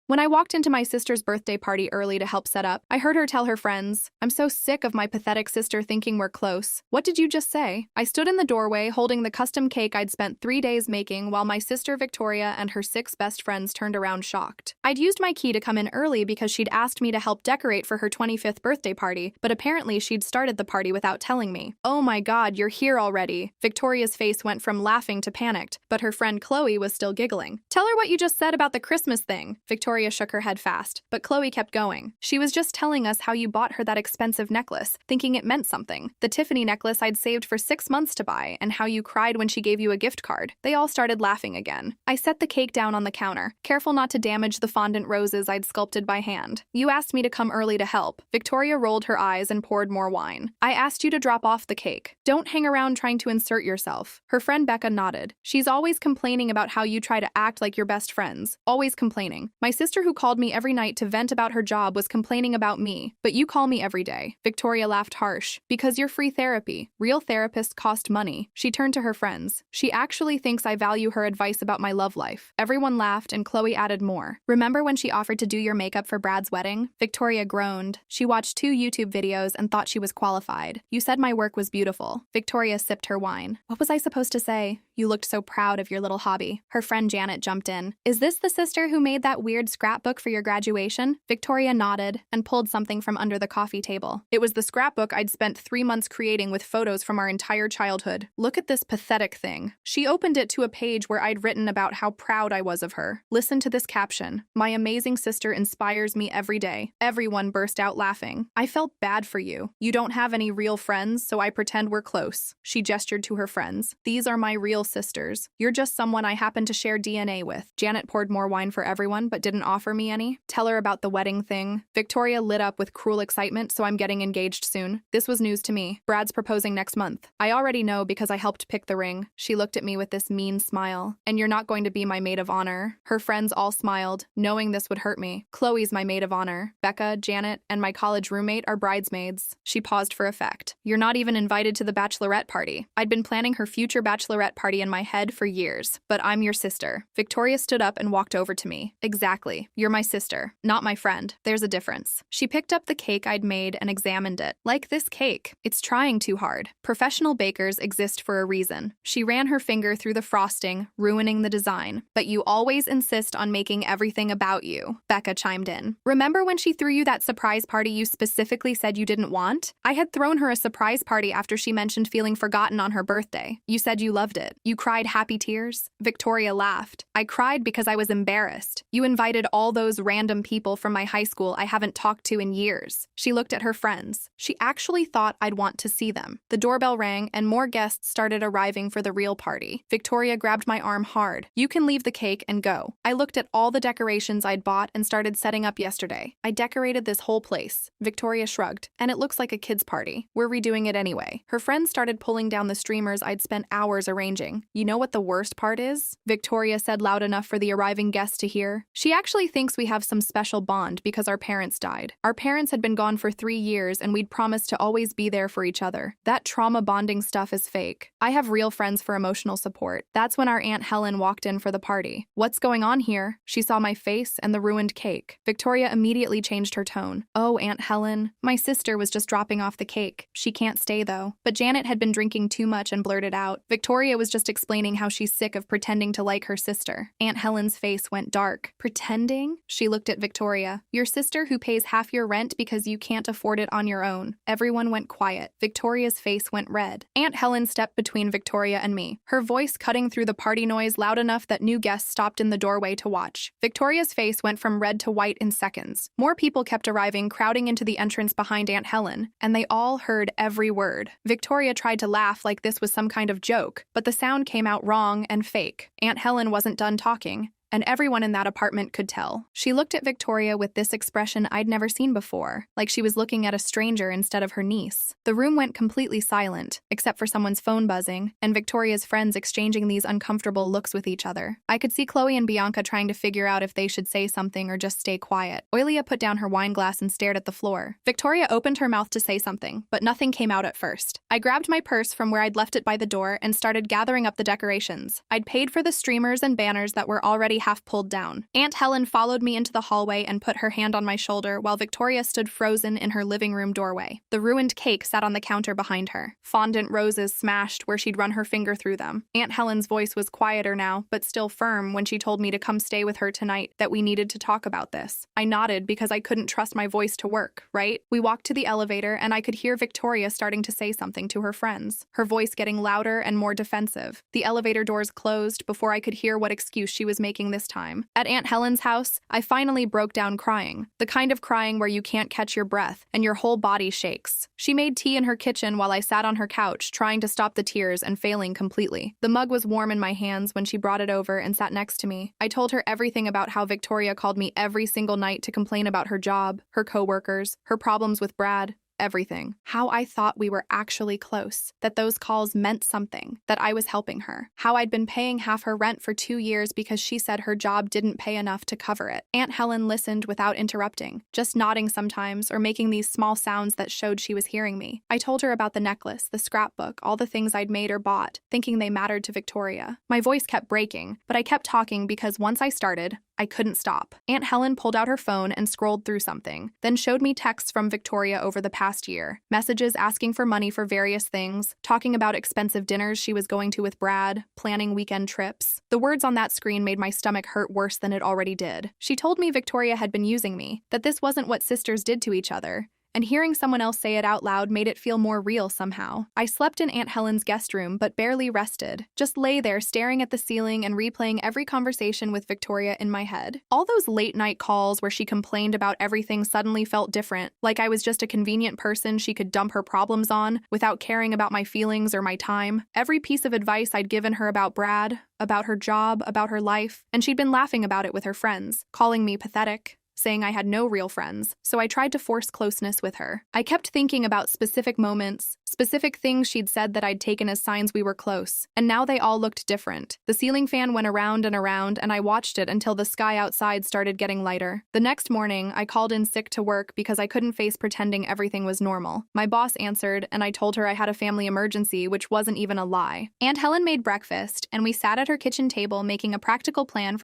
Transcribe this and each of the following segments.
When I walked into my sister's birthday party early to help set up, I heard her tell her friends, "I'm so sick of my pathetic sister thinking we're close." What did you just say? I stood in the doorway holding the custom cake I'd spent 3 days making while my sister Victoria and her 6 best friends turned around shocked. I'd used my key to come in early because she'd asked me to help decorate for her 25th birthday party, but apparently she'd started the party without telling me. "Oh my God, you're here already." Victoria's face went from laughing to panicked, but her friend Chloe was still giggling. "Tell her what you just said about the Christmas thing." Victoria shook her head fast, but Chloe kept going. "She was just telling us how you bought her that expensive necklace, thinking it meant something. The Tiffany necklace I'd saved for 6 months to buy, and how you cried when she gave you a gift card." They all started laughing again. I set the cake down on the counter, careful not to damage the fondant roses I'd sculpted by hand. "You asked me to come early to help." Victoria rolled her eyes and poured more wine. "I asked you to drop off the cake. Don't hang around trying to insert yourself." Her friend Becca nodded. "She's always complaining about how you try to act like your best friends. Always complaining. My sister who called me every night to vent about her job was complaining about me, but you call me every day." Victoria laughed harsh. "Because you're free therapy. Real therapists cost money." She turned to her friends. "She actually thinks I value her advice about my love life." Everyone laughed and Chloe added more. "Remember when she offered to do your makeup for Brad's wedding?" Victoria groaned. She watched 2 YouTube videos and thought she was qualified. "You said my work was beautiful." Victoria sipped her wine. "What was I supposed to say? You looked so proud of your little hobby." Her friend Janet jumped in. "Is this the sister who made that weird scrapbook for your graduation?" Victoria nodded and pulled something from under the coffee table. "It was the scrapbook I'd spent 3 months creating with photos from our entire childhood. Look at this pathetic thing." She opened it to a page where I'd written about how proud I was of her. "Listen to this caption. My amazing sister inspires me every day." Everyone burst out laughing. "I felt bad for you. You don't have any real friends, so I pretend we're close." She gestured to her friends. "These are my real sisters. You're just someone I happen to share DNA with." Janet poured more wine for everyone, but didn't offer me any. "Tell her about the wedding thing." Victoria lit up with cruel excitement, "So I'm getting engaged soon." This was news to me. "Brad's proposing next month." "I already know because I helped pick the ring." She looked at me with this mean smile. "And you're not going to be my maid of honor." Her friends all smiled, knowing this would hurt me. "Chloe's my maid of honor. Becca, Janet, and my college roommate are bridesmaids." She paused for effect. "You're not even invited to the bachelorette party." I'd been planning her future bachelorette party in my head for years. "But I'm your sister." Victoria stood up and walked over to me. "Exactly. You're my sister, not my friend. There's a difference." She picked up the cake I'd made and examined it. "Like this cake. It's trying too hard. Professional bakers exist for a reason." She ran her finger through the frosting, ruining the design. "But you always insist on making everything about you." Becca chimed in. "Remember when she threw you that surprise party you specifically said you didn't want? I had thrown her a surprise party after she mentioned feeling forgotten on her birthday. You said you loved it. You cried happy tears." Victoria laughed. "I cried because I was embarrassed. You invited all those random people from my high school I haven't talked to in years." She looked at her friends. She actually thought I'd want to see them. The doorbell rang and more guests started arriving for the real party. Victoria grabbed my arm hard. "You can leave the cake and go." I looked at all the decorations I'd bought and started setting up yesterday. "I decorated this whole place." Victoria shrugged. "And it looks like a kid's party. We're redoing it anyway." Her friends started pulling down the streamers I'd spent hours arranging. "You know what the worst part is?" Victoria said loud enough for the arriving guests to hear. "She actually thinks we have some special bond because our parents died. Our parents had been gone for 3 years and we'd promised to always be there for each other. That trauma bonding stuff is fake. I have real friends for emotional support." That's when our Aunt Helen walked in for the party. "What's going on here?" She saw my face and the ruined cake. Victoria immediately changed her tone. "Oh, Aunt Helen. My sister was just dropping off the cake. She can't stay though." But Janet had been drinking too much and blurted out. "Victoria was just explaining how she's sick of pretending to like her sister." Aunt Helen's face went dark. "Pretending?" She looked at Victoria. "Your sister who pays half your rent because you can't afford it on your own." Everyone went quiet. Victoria's face went red. Aunt Helen stepped between Victoria and me, her voice cutting through the party noise loud enough that new guests stopped in the doorway to watch. Victoria's face went from red to white in seconds. More people kept arriving, crowding into the entrance behind Aunt Helen, and they all heard every word. Victoria tried to laugh like this was some kind of joke, but the sound came out wrong and fake. Aunt Helen wasn't done talking, and everyone in that apartment could tell. She looked at Victoria with this expression I'd never seen before, like she was looking at a stranger instead of her niece. The room went completely silent, except for someone's phone buzzing, and Victoria's friends exchanging these uncomfortable looks with each other. I could see Chloe and Bianca trying to figure out if they should say something or just stay quiet. Oilia put down her wine glass and stared at the floor. Victoria opened her mouth to say something, but nothing came out at first. I grabbed my purse from where I'd left it by the door and started gathering up the decorations. I'd paid for the streamers and banners that were already already half pulled down. Aunt Helen followed me into the hallway and put her hand on my shoulder while Victoria stood frozen in her living room doorway. The ruined cake sat on the counter behind her. Fondant roses smashed where she'd run her finger through them. Aunt Helen's voice was quieter now, but still firm when she told me to come stay with her tonight, that we needed to talk about this. I nodded because I couldn't trust my voice to work, right? We walked to the elevator and I could hear Victoria starting to say something to her friends, her voice getting louder and more defensive. The elevator doors closed before I could hear what excuse she was making this time. At Aunt Helen's house, I finally broke down crying, the kind of crying where you can't catch your breath and your whole body shakes. She made tea in her kitchen while I sat on her couch, trying to stop the tears and failing completely. The mug was warm in my hands when she brought it over and sat next to me. I told her everything about how Victoria called me every single night to complain about her job, her coworkers, her problems with Brad. Everything. How I thought we were actually close, that those calls meant something, that I was helping her. How I'd been paying half her rent for 2 years because she said her job didn't pay enough to cover it. Aunt Helen listened without interrupting, just nodding sometimes or making these small sounds that showed she was hearing me. I told her about the necklace, the scrapbook, all the things I'd made or bought, thinking they mattered to Victoria. My voice kept breaking, but I kept talking because once I started, I couldn't stop. Aunt Helen pulled out her phone and scrolled through something, then showed me texts from Victoria over the past year, messages asking for money for various things, talking about expensive dinners she was going to with Brad, planning weekend trips. The words on that screen made my stomach hurt worse than it already did. She told me Victoria had been using me, that this wasn't what sisters did to each other, and hearing someone else say it out loud made it feel more real somehow. I slept in Aunt Helen's guest room, but barely rested. Just lay there staring at the ceiling and replaying every conversation with Victoria in my head. All those late-night calls where she complained about everything suddenly felt different, like I was just a convenient person she could dump her problems on without caring about my feelings or my time. Every piece of advice I'd given her about Brad, about her job, about her life, and she'd been laughing about it with her friends, calling me pathetic, saying I had no real friends, so I tried to force closeness with her. I kept thinking about specific moments, specific things she'd said that I'd taken as signs we were close, and now they all looked different. The ceiling fan went around, and I watched it until the sky outside started getting lighter. The next morning, I called in sick to work because I couldn't face pretending everything was normal. My boss answered, and I told her I had a family emergency, which wasn't even a lie. Aunt Helen made breakfast, and we sat at her kitchen table making a practical plan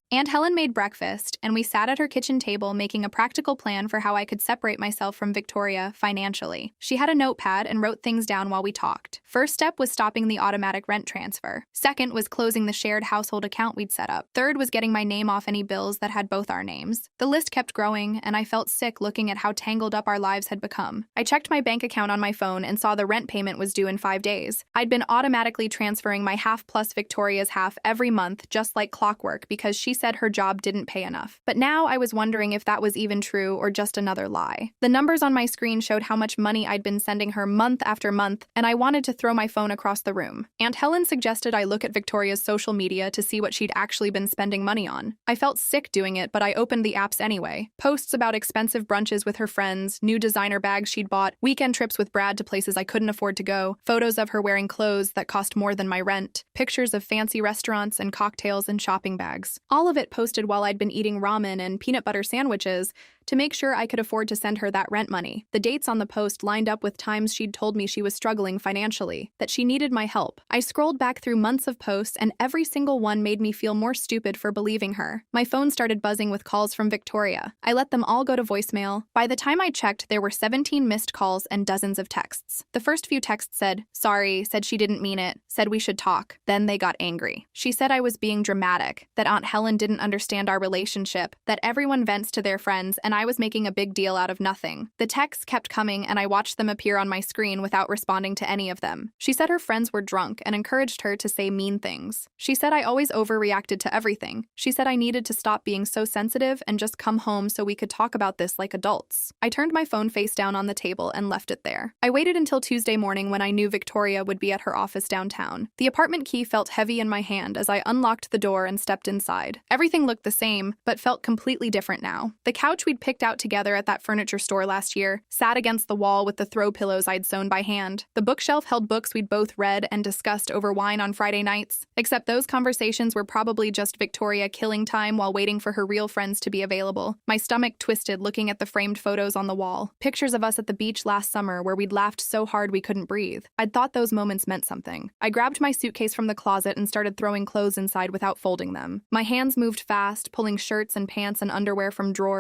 for how I could separate myself from Victoria financially. She had a notepad and wrote things down while we talked. First step was stopping the automatic rent transfer. Second was closing the shared household account we'd set up. Third was getting my name off any bills that had both our names. The list kept growing, and I felt sick looking at how tangled up our lives had become. I checked my bank account on my phone and saw the rent payment was due in 5 days. I'd been automatically transferring my half plus Victoria's half every month, just like clockwork, because she said her job didn't pay enough. But now I was wondering if that was even true or just another lie. The numbers on my screen showed how much money I'd been sending her month after month, and I wanted to throw my phone across the room. Aunt Helen suggested I look at Victoria's social media to see what she'd actually been spending money on. I felt sick doing it, but I opened the apps anyway. Posts about expensive brunches with her friends, new designer bags she'd bought, weekend trips with Brad to places I couldn't afford to go, photos of her wearing clothes that cost more than my rent, pictures of fancy restaurants and cocktails and shopping bags. All of it posted while I'd been eating ramen and peanut butter sandwiches to make sure I could afford to send her that rent money. The dates on the post lined up with times she'd told me she was struggling financially, that she needed my help. I scrolled back through months of posts, and every single one made me feel more stupid for believing her. My phone started buzzing with calls from Victoria. I let them all go to voicemail. By the time I checked, there were 17 missed calls and dozens of texts. The first few texts said, "Sorry," said she didn't mean it, said we should talk. Then they got angry. She said I was being dramatic, that Aunt Helen didn't understand our relationship, that everyone vents to their friends, and I was making a big deal out of nothing. The texts kept coming, and I watched them appear on my screen without responding to any of them. She said her friends were drunk and encouraged her to say mean things. She said I always overreacted to everything. She said I needed to stop being so sensitive and just come home so we could talk about this like adults. I turned my phone face down on the table and left it there. I waited until Tuesday morning when I knew Victoria would be at her office downtown. The apartment key felt heavy in my hand as I unlocked the door and stepped inside. Everything looked the same, but felt completely different now. The couch we'd picked out together at that furniture store last year sat against the wall with the throw pillows I'd sewn by hand. The bookshelf held books we'd both read and discussed over wine on Friday nights, except those conversations were probably just Victoria killing time while waiting for her real friends to be available. My stomach twisted looking at the framed photos on the wall, pictures of us at the beach last summer where we'd laughed so hard we couldn't breathe. I'd thought those moments meant something. I grabbed my suitcase from the closet and started throwing clothes inside without folding them. My hands moved fast, pulling shirts and pants and underwear from drawers,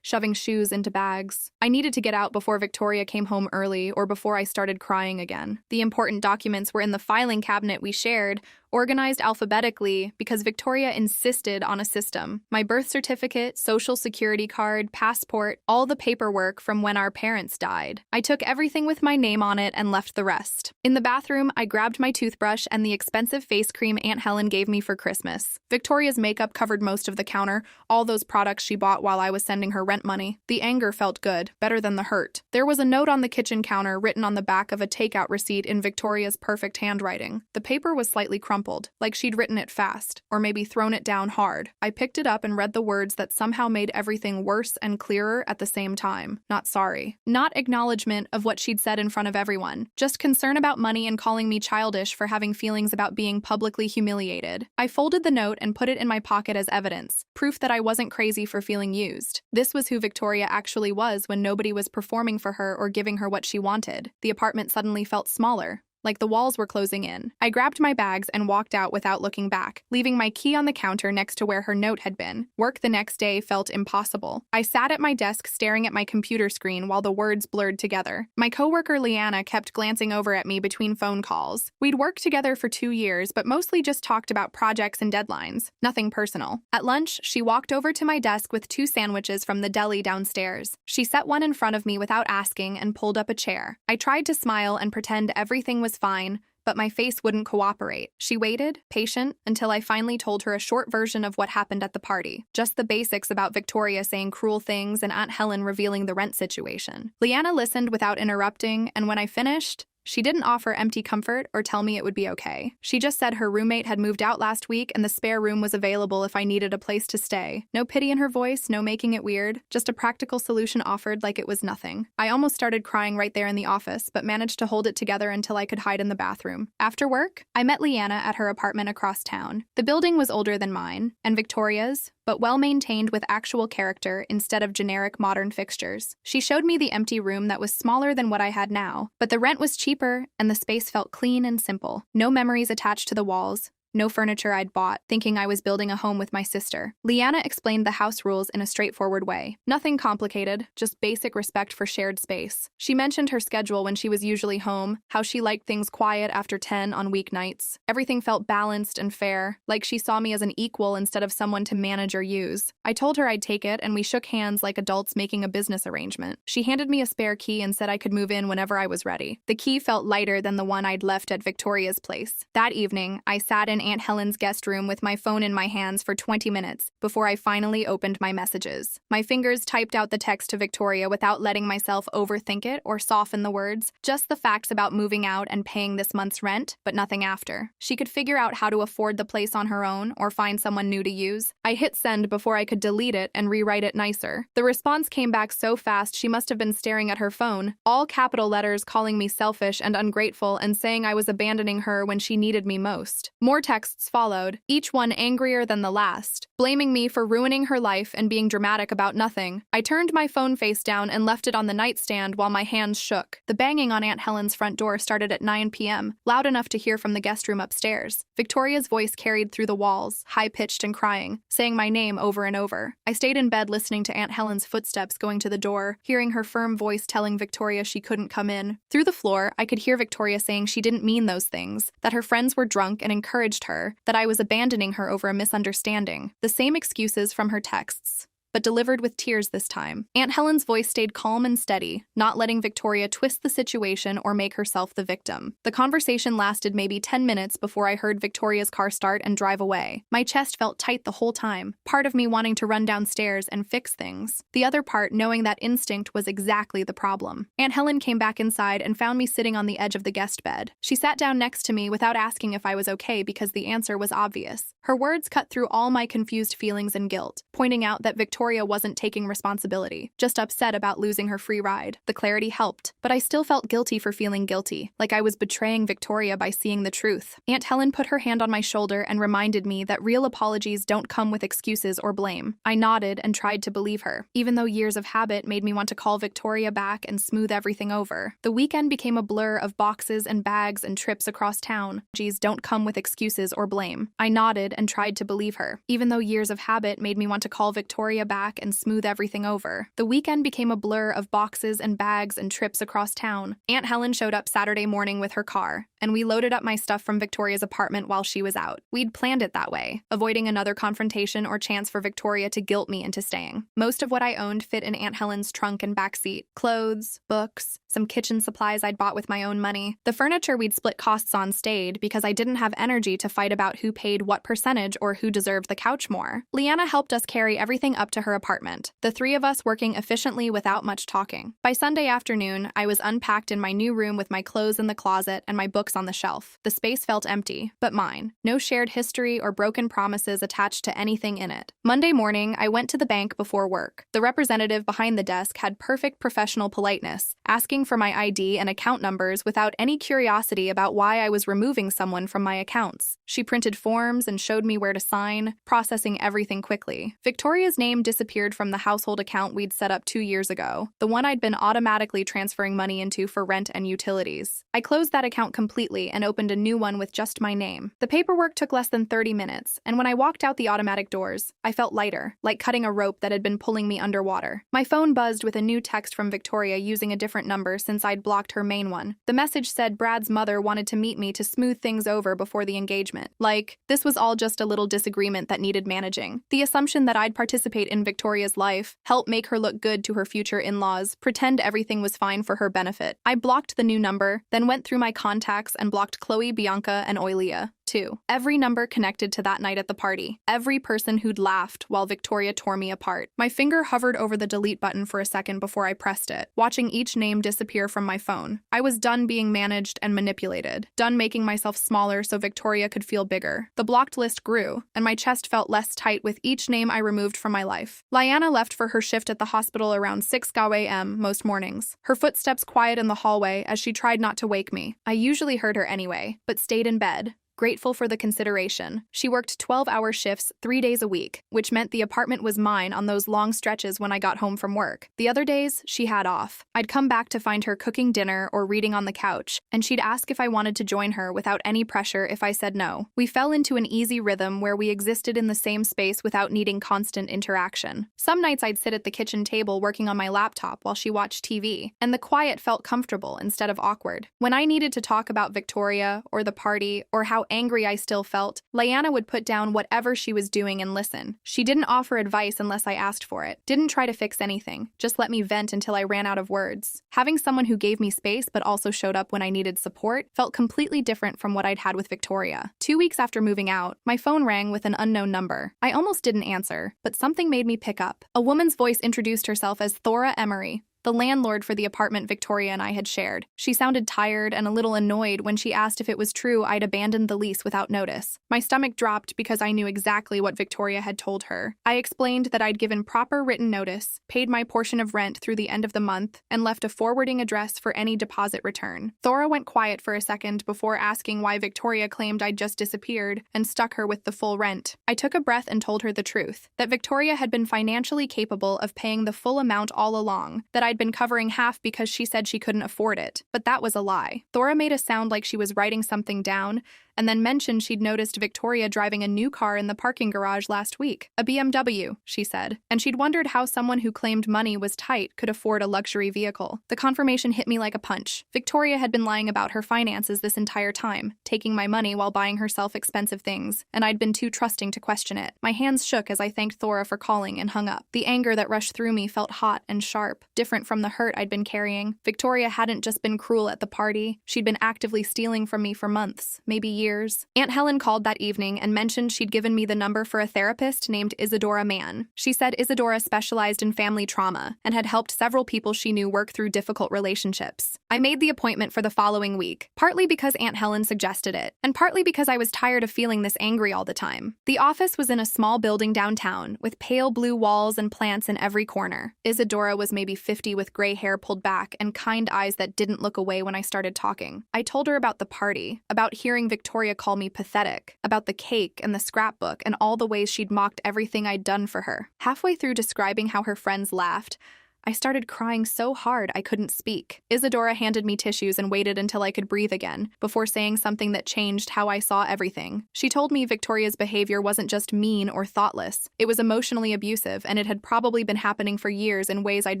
shoving shoes into bags. I needed to get out before Victoria came home early or before I started crying again. The important documents were in the filing cabinet we shared, organized alphabetically because Victoria insisted on a system. My birth certificate, social security card, passport, all the paperwork from when our parents died. I took everything with my name on it and left the rest. In the bathroom, I grabbed my toothbrush and the expensive face cream Aunt Helen gave me for Christmas. Victoria's makeup covered most of the counter, all those products she bought while I was sending her rent money. The anger felt good, better than the hurt. There was a note on the kitchen counter written on the back of a takeout receipt in Victoria's perfect handwriting. The paper was slightly crumpled, like she'd written it fast, or maybe thrown it down hard. I picked it up and read the words that somehow made everything worse and clearer at the same time. Not sorry. Not acknowledgement of what she'd said in front of everyone. Just concern about money and calling me childish for having feelings about being publicly humiliated. I folded the note and put it in my pocket as evidence, proof that I wasn't crazy for feeling used. This was who Victoria actually was when nobody was performing for her or giving her what she wanted. The apartment suddenly felt smaller, like the walls were closing in. I grabbed my bags and walked out without looking back, leaving my key on the counter next to where her note had been. Work the next day felt impossible. I sat at my desk staring at my computer screen while the words blurred together. My coworker Leanna kept glancing over at me between phone calls. We'd worked together for 2 years, but mostly just talked about projects and deadlines, nothing personal. At lunch, she walked over to my desk with 2 sandwiches from the deli downstairs. She set one in front of me without asking and pulled up a chair. I tried to smile and pretend everything was fine, but my face wouldn't cooperate. She waited, patient, until I finally told her a short version of what happened at the party. Just the basics about Victoria saying cruel things and Aunt Helen revealing the rent situation. Leanna listened without interrupting, and when I finished, she didn't offer empty comfort or tell me it would be okay. She just said her roommate had moved out last week and the spare room was available if I needed a place to stay. No pity in her voice, no making it weird, just a practical solution offered like it was nothing. I almost started crying right there in the office, but managed to hold it together until I could hide in the bathroom. After work, I met Leanna at her apartment across town. The building was older than mine, and Victoria's, but well-maintained with actual character instead of generic modern fixtures. She showed me the empty room that was smaller than what I had now, but the rent was cheaper and the space felt clean and simple. No memories attached to the walls. No furniture I'd bought, thinking I was building a home with my sister. Leanna explained the house rules in a straightforward way. Nothing complicated, just basic respect for shared space. She mentioned her schedule when she was usually home, how she liked things quiet after 10 on weeknights. Everything felt balanced and fair, like she saw me as an equal instead of someone to manage or use. I told her I'd take it, and we shook hands like adults making a business arrangement. She handed me a spare key and said I could move in whenever I was ready. The key felt lighter than the one I'd left at Victoria's place. That evening, I sat in Aunt Helen's guest room with my phone in my hands for 20 minutes before I finally opened my messages. My fingers typed out the text to Victoria without letting myself overthink it or soften the words, just the facts about moving out and paying this month's rent, but nothing after. She could figure out how to afford the place on her own or find someone new to use. I hit send before I could delete it and rewrite it nicer. The response came back so fast she must have been staring at her phone, all capital letters calling me selfish and ungrateful and saying I was abandoning her when she needed me most. More texts followed, each one angrier than the last, blaming me for ruining her life and being dramatic about nothing. I turned my phone face down and left it on the nightstand while my hands shook. The banging on Aunt Helen's front door started at 9 p.m., loud enough to hear from the guest room upstairs. Victoria's voice carried through the walls, high-pitched and crying, saying my name over and over. I stayed in bed listening to Aunt Helen's footsteps going to the door, hearing her firm voice telling Victoria she couldn't come in. Through the floor, I could hear Victoria saying she didn't mean those things, that her friends were drunk and encouraged her, that I was abandoning her over a misunderstanding. The same excuses from her texts, but delivered with tears this time. Aunt Helen's voice stayed calm and steady, not letting Victoria twist the situation or make herself the victim. The conversation lasted maybe 10 minutes before I heard Victoria's car start and drive away. My chest felt tight the whole time, part of me wanting to run downstairs and fix things, the other part knowing that instinct was exactly the problem. Aunt Helen came back inside and found me sitting on the edge of the guest bed. She sat down next to me without asking if I was okay because the answer was obvious. Her words cut through all my confused feelings and guilt, pointing out that Victoria Victoria wasn't taking responsibility, just upset about losing her free ride. The clarity helped, but I still felt guilty for feeling guilty, like I was betraying Victoria by seeing the truth. Aunt Helen put her hand on my shoulder and reminded me that real apologies don't come with excuses or blame. I nodded and tried to believe her, even though years of habit made me want to call Victoria back and smooth everything over. The weekend became a blur of boxes and bags and trips across town. Apologies don't come with excuses or blame. I nodded and tried to believe her, even though years of habit made me want to call Victoria back and smooth everything over. The weekend became a blur of boxes and bags and trips across town. Aunt Helen showed up Saturday morning with her car, and we loaded up my stuff from Victoria's apartment while she was out. We'd planned it that way, avoiding another confrontation or chance for Victoria to guilt me into staying. Most of what I owned fit in Aunt Helen's trunk and backseat: clothes, books, some kitchen supplies I'd bought with my own money. The furniture we'd split costs on stayed because I didn't have energy to fight about who paid what percentage or who deserved the couch more. Leanna helped us carry everything up to her apartment, the three of us working efficiently without much talking. By Sunday afternoon, I was unpacked in my new room with my clothes in the closet and my books on the shelf. The space felt empty, but mine. No shared history or broken promises attached to anything in it. Monday morning, I went to the bank before work. The representative behind the desk had perfect professional politeness, asking for my ID and account numbers without any curiosity about why I was removing someone from my accounts. She printed forms and showed me where to sign, processing everything quickly. Victoria's name disappeared from the household account we'd set up 2 years ago, the one I'd been automatically transferring money into for rent and utilities. I closed that account completely and opened a new one with just my name. The paperwork took less than 30 minutes, and when I walked out the automatic doors, I felt lighter, like cutting a rope that had been pulling me underwater. My phone buzzed with a new text from Victoria using a different number since I'd blocked her main one. The message said Brad's mother wanted to meet me to smooth things over before the engagement. Like, this was all just a little disagreement that needed managing. The assumption that I'd participate in Victoria's life, help make her look good to her future in-laws, pretend everything was fine for her benefit. I blocked the new number, then went through my contacts and blocked Chloe, Bianca, and Oilia, too. Every number connected to that night at the party. Every person who'd laughed while Victoria tore me apart. My finger hovered over the delete button for a second before I pressed it, watching each name disappear from my phone. I was done being managed and manipulated, done making myself smaller so Victoria could feel bigger. The blocked list grew, and my chest felt less tight with each name I removed from my life. Liana left for her shift at the hospital around 6 a.m. most mornings, her footsteps quiet in the hallway as she tried not to wake me. I usually heard her anyway, but stayed in bed, grateful for the consideration. She worked 12-hour shifts 3 days a week, which meant the apartment was mine on those long stretches when I got home from work. The other days, she had off. I'd come back to find her cooking dinner or reading on the couch, and she'd ask if I wanted to join her without any pressure if I said no. We fell into an easy rhythm where we existed in the same space without needing constant interaction. Some nights I'd sit at the kitchen table working on my laptop while she watched TV, and the quiet felt comfortable instead of awkward. When I needed to talk about Victoria or the party or how angry I still felt, Liana would put down whatever she was doing and listen. She didn't offer advice unless I asked for it, didn't try to fix anything, just let me vent until I ran out of words. Having someone who gave me space but also showed up when I needed support felt completely different from what I'd had with Victoria. 2 weeks after moving out, my phone rang with an unknown number. I almost didn't answer, but something made me pick up. A woman's voice introduced herself as Thora Emery, the landlord for the apartment Victoria and I had shared. She sounded tired and a little annoyed when she asked if it was true I'd abandoned the lease without notice. My stomach dropped because I knew exactly what Victoria had told her. I explained that I'd given proper written notice, paid my portion of rent through the end of the month, and left a forwarding address for any deposit return. Thora went quiet for a second before asking why Victoria claimed I'd just disappeared and stuck her with the full rent. I took a breath and told her the truth, that Victoria had been financially capable of paying the full amount all along, that I'd been covering half because she said she couldn't afford it. But that was a lie. Thora made a sound like she was writing something down, and then mentioned she'd noticed Victoria driving a new car in the parking garage last week. A BMW, she said. And she'd wondered how someone who claimed money was tight could afford a luxury vehicle. The confirmation hit me like a punch. Victoria had been lying about her finances this entire time, taking my money while buying herself expensive things, and I'd been too trusting to question it. My hands shook as I thanked Thora for calling and hung up. The anger that rushed through me felt hot and sharp, different from the hurt I'd been carrying. Victoria hadn't just been cruel at the party. She'd been actively stealing from me for months, maybe years. Aunt Helen called that evening and mentioned she'd given me the number for a therapist named Isadora Mann. She said Isadora specialized in family trauma and had helped several people she knew work through difficult relationships. I made the appointment for the following week, partly because Aunt Helen suggested it, and partly because I was tired of feeling this angry all the time. The office was in a small building downtown, with pale blue walls and plants in every corner. Isadora was maybe 50 with gray hair pulled back and kind eyes that didn't look away when I started talking. I told her about the party, about hearing Victoria call me pathetic, about the cake and the scrapbook and all the ways she'd mocked everything I'd done for her. Halfway through describing how her friends laughed, I started crying so hard I couldn't speak. Isadora handed me tissues and waited until I could breathe again, before saying something that changed how I saw everything. She told me Victoria's behavior wasn't just mean or thoughtless. It was emotionally abusive, and it had probably been happening for years in ways I'd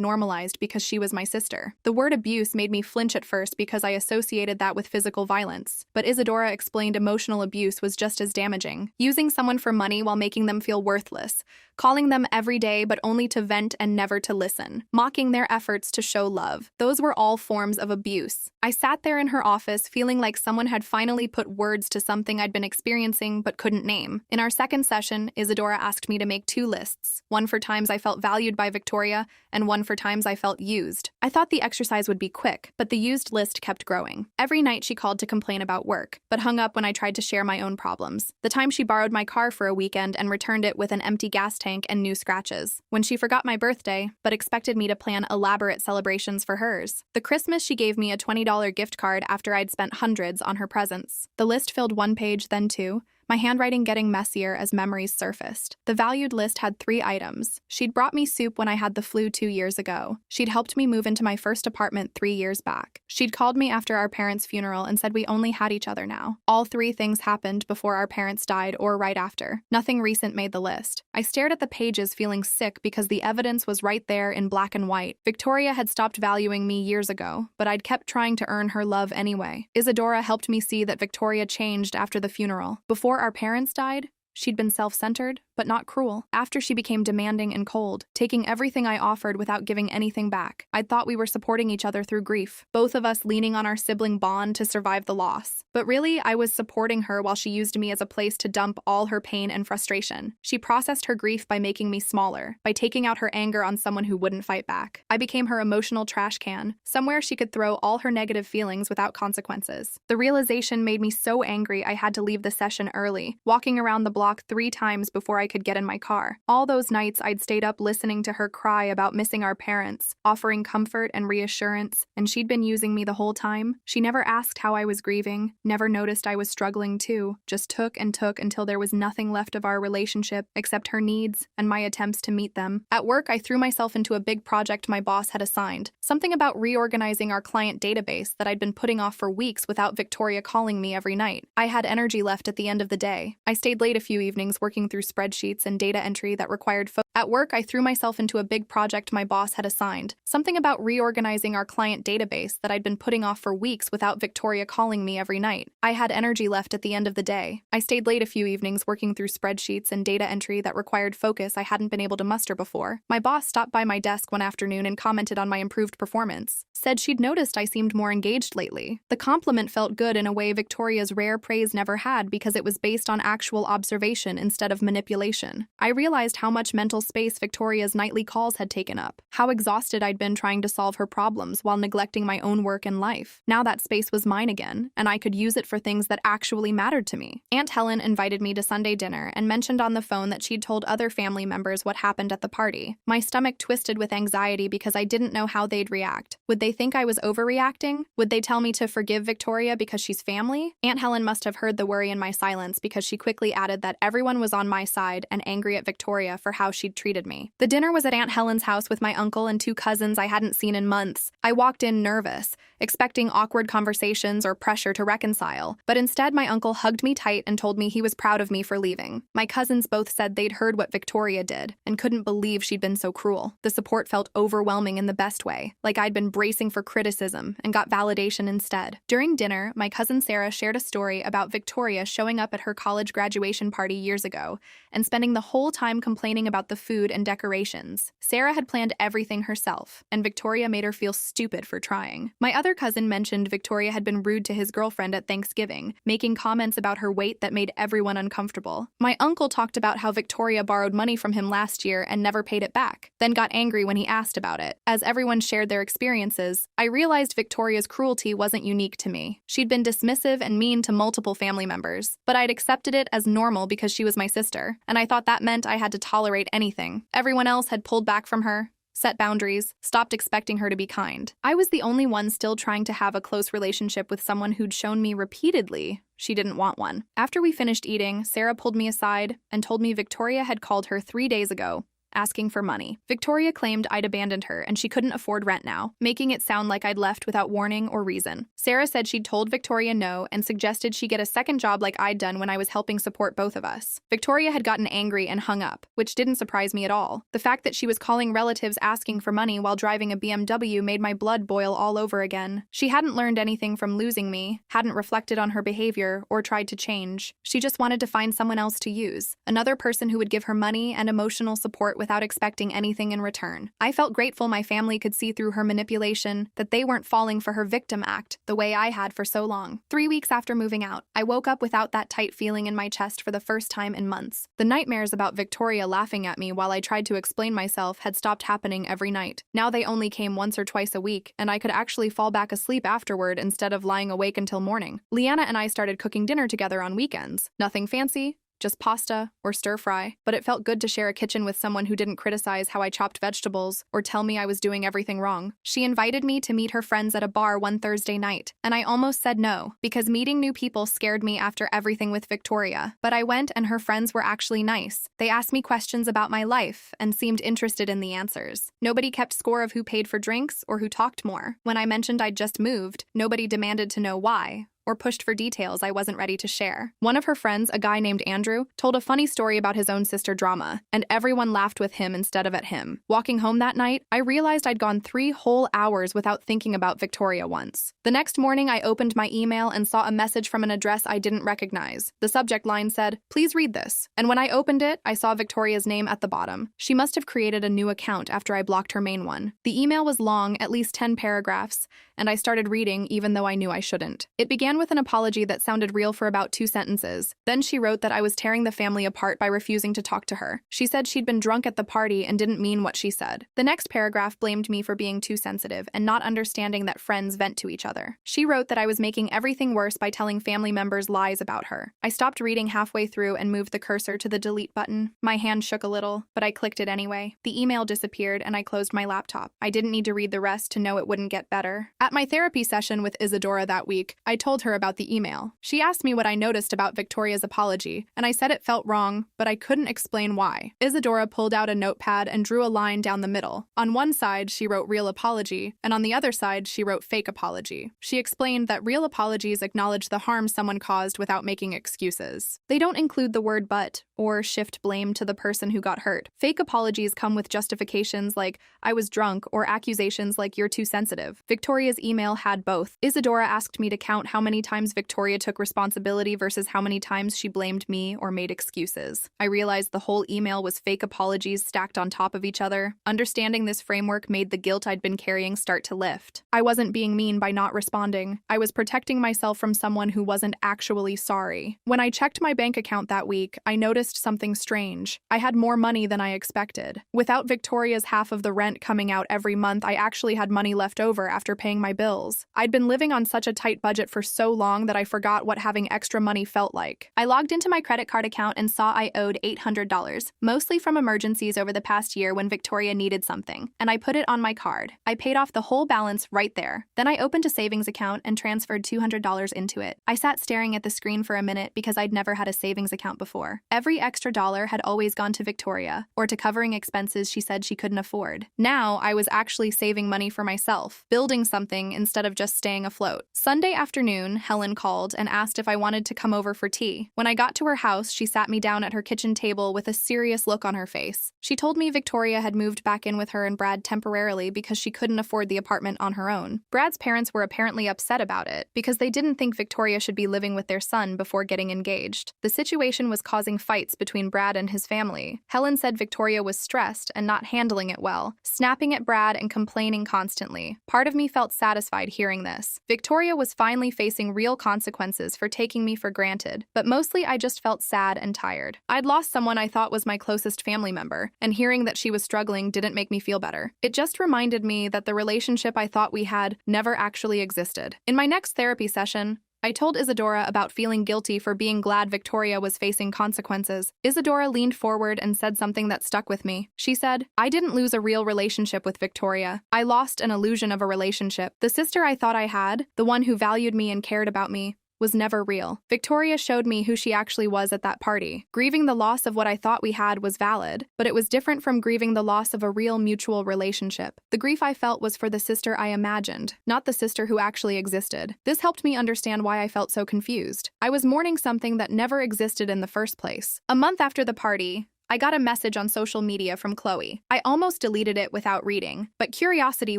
normalized because she was my sister. The word abuse made me flinch at first because I associated that with physical violence. But Isadora explained emotional abuse was just as damaging. Using someone for money while making them feel worthless. Calling them every day but only to vent and never to listen. Mocking their efforts to show love. Those were all forms of abuse. I sat there in her office feeling like someone had finally put words to something I'd been experiencing but couldn't name. In our second session, Isadora asked me to make 2 lists, one for times I felt valued by Victoria and one for times I felt used. I thought the exercise would be quick, but the used list kept growing. Every night she called to complain about work, but hung up when I tried to share my own problems. The time she borrowed my car for a weekend and returned it with an empty gas tank and new scratches. When she forgot my birthday, but expected me to plan elaborate celebrations for hers. The Christmas she gave me a $20 gift card after I'd spent hundreds on her presents. The list filled 1 page, then 2, my handwriting getting messier as memories surfaced. The valued list had 3 items. She'd brought me soup when I had the flu 2 years ago. She'd helped me move into my first apartment 3 years back. She'd called me after our parents' funeral and said we only had each other now. All 3 things happened before our parents died or right after. Nothing recent made the list. I stared at the pages feeling sick because the evidence was right there in black and white. Victoria had stopped valuing me years ago, but I'd kept trying to earn her love anyway. Isadora helped me see that Victoria changed after the funeral. Before our parents died, she'd been self-centered, but not cruel. After she became demanding and cold, taking everything I offered without giving anything back. I'd thought we were supporting each other through grief, both of us leaning on our sibling bond to survive the loss. But really, I was supporting her while she used me as a place to dump all her pain and frustration. She processed her grief by making me smaller, by taking out her anger on someone who wouldn't fight back. I became her emotional trash can, somewhere she could throw all her negative feelings without consequences. The realization made me so angry I had to leave the session early, walking around the block 3 times before I could get in my car. All those nights I'd stayed up listening to her cry about missing our parents, offering comfort and reassurance, and she'd been using me the whole time. She never asked how I was grieving, never noticed I was struggling too, just took and took until there was nothing left of our relationship except her needs and my attempts to meet them. At work, I threw myself into a big project my boss had assigned, something about reorganizing our client database that I'd been putting off for weeks without Victoria calling me every night. I had energy left at the end of the day. I stayed late a few evenings working through spreadsheets and data entry that required At work, I threw myself into a big project my boss had assigned, something about reorganizing our client database that I'd been putting off for weeks without Victoria calling me every night. I had energy left at the end of the day. I stayed late a few evenings working through spreadsheets and data entry that required focus I hadn't been able to muster before. My boss stopped by my desk one afternoon and commented on my improved performance. Said she'd noticed I seemed more engaged lately. The compliment felt good in a way Victoria's rare praise never had because it was based on actual observation instead of manipulation. I realized how much mental space Victoria's nightly calls had taken up, how exhausted I'd been trying to solve her problems while neglecting my own work and life. Now that space was mine again, and I could use it for things that actually mattered to me. Aunt Helen invited me to Sunday dinner and mentioned on the phone that she'd told other family members what happened at the party. My stomach twisted with anxiety because I didn't know how they'd react. Would they think I was overreacting? Would they tell me to forgive Victoria because she's family? Aunt Helen must have heard the worry in my silence because she quickly added that everyone was on my side and angry at Victoria for how she'd treated me. The dinner was at Aunt Helen's house with my uncle and 2 cousins I hadn't seen in months. I walked in nervous, expecting awkward conversations or pressure to reconcile, but instead my uncle hugged me tight and told me he was proud of me for leaving. My cousins both said they'd heard what Victoria did and couldn't believe she'd been so cruel. The support felt overwhelming in the best way, like I'd been bracing for criticism and got validation instead. During dinner, my cousin Sarah shared a story about Victoria showing up at her college graduation party years ago and spending the whole time complaining about the food and decorations. Sarah had planned everything herself, and Victoria made her feel stupid for trying. My other cousin mentioned Victoria had been rude to his girlfriend at Thanksgiving, making comments about her weight that made everyone uncomfortable. My uncle talked about how Victoria borrowed money from him last year and never paid it back, then got angry when he asked about it. As everyone shared their experiences, I realized Victoria's cruelty wasn't unique to me. She'd been dismissive and mean to multiple family members, but I'd accepted it as normal because she was my sister, and I thought that meant I had to tolerate anything. Everyone else had pulled back from her, set boundaries, stopped expecting her to be kind. I was the only one still trying to have a close relationship with someone who'd shown me repeatedly she didn't want one. After we finished eating, Sarah pulled me aside and told me Victoria had called her 3 days ago, asking for money. Victoria claimed I'd abandoned her and she couldn't afford rent now, making it sound like I'd left without warning or reason. Sarah said she'd told Victoria no and suggested she get a second job like I'd done when I was helping support both of us. Victoria had gotten angry and hung up, which didn't surprise me at all. The fact that she was calling relatives asking for money while driving a BMW made my blood boil all over again. She hadn't learned anything from losing me, hadn't reflected on her behavior, or tried to change. She just wanted to find someone else to use, another person who would give her money and emotional support without expecting anything in return. I felt grateful my family could see through her manipulation, that they weren't falling for her victim act the way I had for so long. 3 weeks after moving out, I woke up without that tight feeling in my chest for the first time in months. The nightmares about Victoria laughing at me while I tried to explain myself had stopped happening every night. Now they only came once or twice a week, and I could actually fall back asleep afterward instead of lying awake until morning. Leanna and I started cooking dinner together on weekends. Nothing fancy, just pasta or stir-fry, but it felt good to share a kitchen with someone who didn't criticize how I chopped vegetables or tell me I was doing everything wrong. She invited me to meet her friends at a bar one Thursday night, and I almost said no, because meeting new people scared me after everything with Victoria. But I went and her friends were actually nice. They asked me questions about my life and seemed interested in the answers. Nobody kept score of who paid for drinks or who talked more. When I mentioned I'd just moved, nobody demanded to know why, or pushed for details I wasn't ready to share. One of her friends, a guy named Andrew, told a funny story about his own sister drama, and everyone laughed with him instead of at him. Walking home that night, I realized I'd gone 3 whole hours without thinking about Victoria once. The next morning, I opened my email and saw a message from an address I didn't recognize. The subject line said, "Please read this." And when I opened it, I saw Victoria's name at the bottom. She must have created a new account after I blocked her main one. The email was long, at least 10 paragraphs, and I started reading even though I knew I shouldn't. It began with an apology that sounded real for about 2 sentences. Then she wrote that I was tearing the family apart by refusing to talk to her. She said she'd been drunk at the party and didn't mean what she said. The next paragraph blamed me for being too sensitive and not understanding that friends vent to each other. She wrote that I was making everything worse by telling family members lies about her. I stopped reading halfway through and moved the cursor to the delete button. My hand shook a little, but I clicked it anyway. The email disappeared and I closed my laptop. I didn't need to read the rest to know it wouldn't get better. At my therapy session with Isadora that week, I told her about the email. She asked me what I noticed about Victoria's apology, and I said it felt wrong, but I couldn't explain why. Isadora pulled out a notepad and drew a line down the middle. On one side, she wrote real apology, and on the other side, she wrote fake apology. She explained that real apologies acknowledge the harm someone caused without making excuses. They don't include the word but or shift blame to the person who got hurt. Fake apologies come with justifications like, "I was drunk," or accusations like, "You're too sensitive." Victoria's email had both. Isadora asked me to count how many times Victoria took responsibility versus how many times she blamed me or made excuses. I realized the whole email was fake apologies stacked on top of each other. Understanding this framework made the guilt I'd been carrying start to lift. I wasn't being mean by not responding. I was protecting myself from someone who wasn't actually sorry. When I checked my bank account that week, I noticed something strange. I had more money than I expected. Without Victoria's half of the rent coming out every month, I actually had money left over after paying my bills. I'd been living on such a tight budget for so long that I forgot what having extra money felt like. I logged into my credit card account and saw I owed $800, mostly from emergencies over the past year when Victoria needed something, and I put it on my card. I paid off the whole balance right there. Then I opened a savings account and transferred $200 into it. I sat staring at the screen for a minute because I'd never had a savings account before. Every extra dollar had always gone to Victoria, or to covering expenses she said she couldn't afford. Now I was actually saving money for myself, building something instead of just staying afloat. Sunday afternoon, Helen called and asked if I wanted to come over for tea. When I got to her house, she sat me down at her kitchen table with a serious look on her face. She told me Victoria had moved back in with her and Brad temporarily because she couldn't afford the apartment on her own. Brad's parents were apparently upset about it because they didn't think Victoria should be living with their son before getting engaged. The situation was causing fights fights between Brad and his family. Helen said Victoria was stressed and not handling it well, snapping at Brad and complaining constantly. Part of me felt satisfied hearing this. Victoria was finally facing real consequences for taking me for granted, but mostly I just felt sad and tired. I'd lost someone I thought was my closest family member, and hearing that she was struggling didn't make me feel better. It just reminded me that the relationship I thought we had never actually existed. In my next therapy session, I told Isadora about feeling guilty for being glad Victoria was facing consequences. Isadora leaned forward and said something that stuck with me. She said, "I didn't lose a real relationship with Victoria. I lost an illusion of a relationship. The sister I thought I had, the one who valued me and cared about me, was never real. Victoria showed me who she actually was at that party. Grieving the loss of what I thought we had was valid, but it was different from grieving the loss of a real mutual relationship. The grief I felt was for the sister I imagined, not the sister who actually existed. This helped me understand why I felt so confused. I was mourning something that never existed in the first place." A month after the party, I got a message on social media from Chloe. I almost deleted it without reading, but curiosity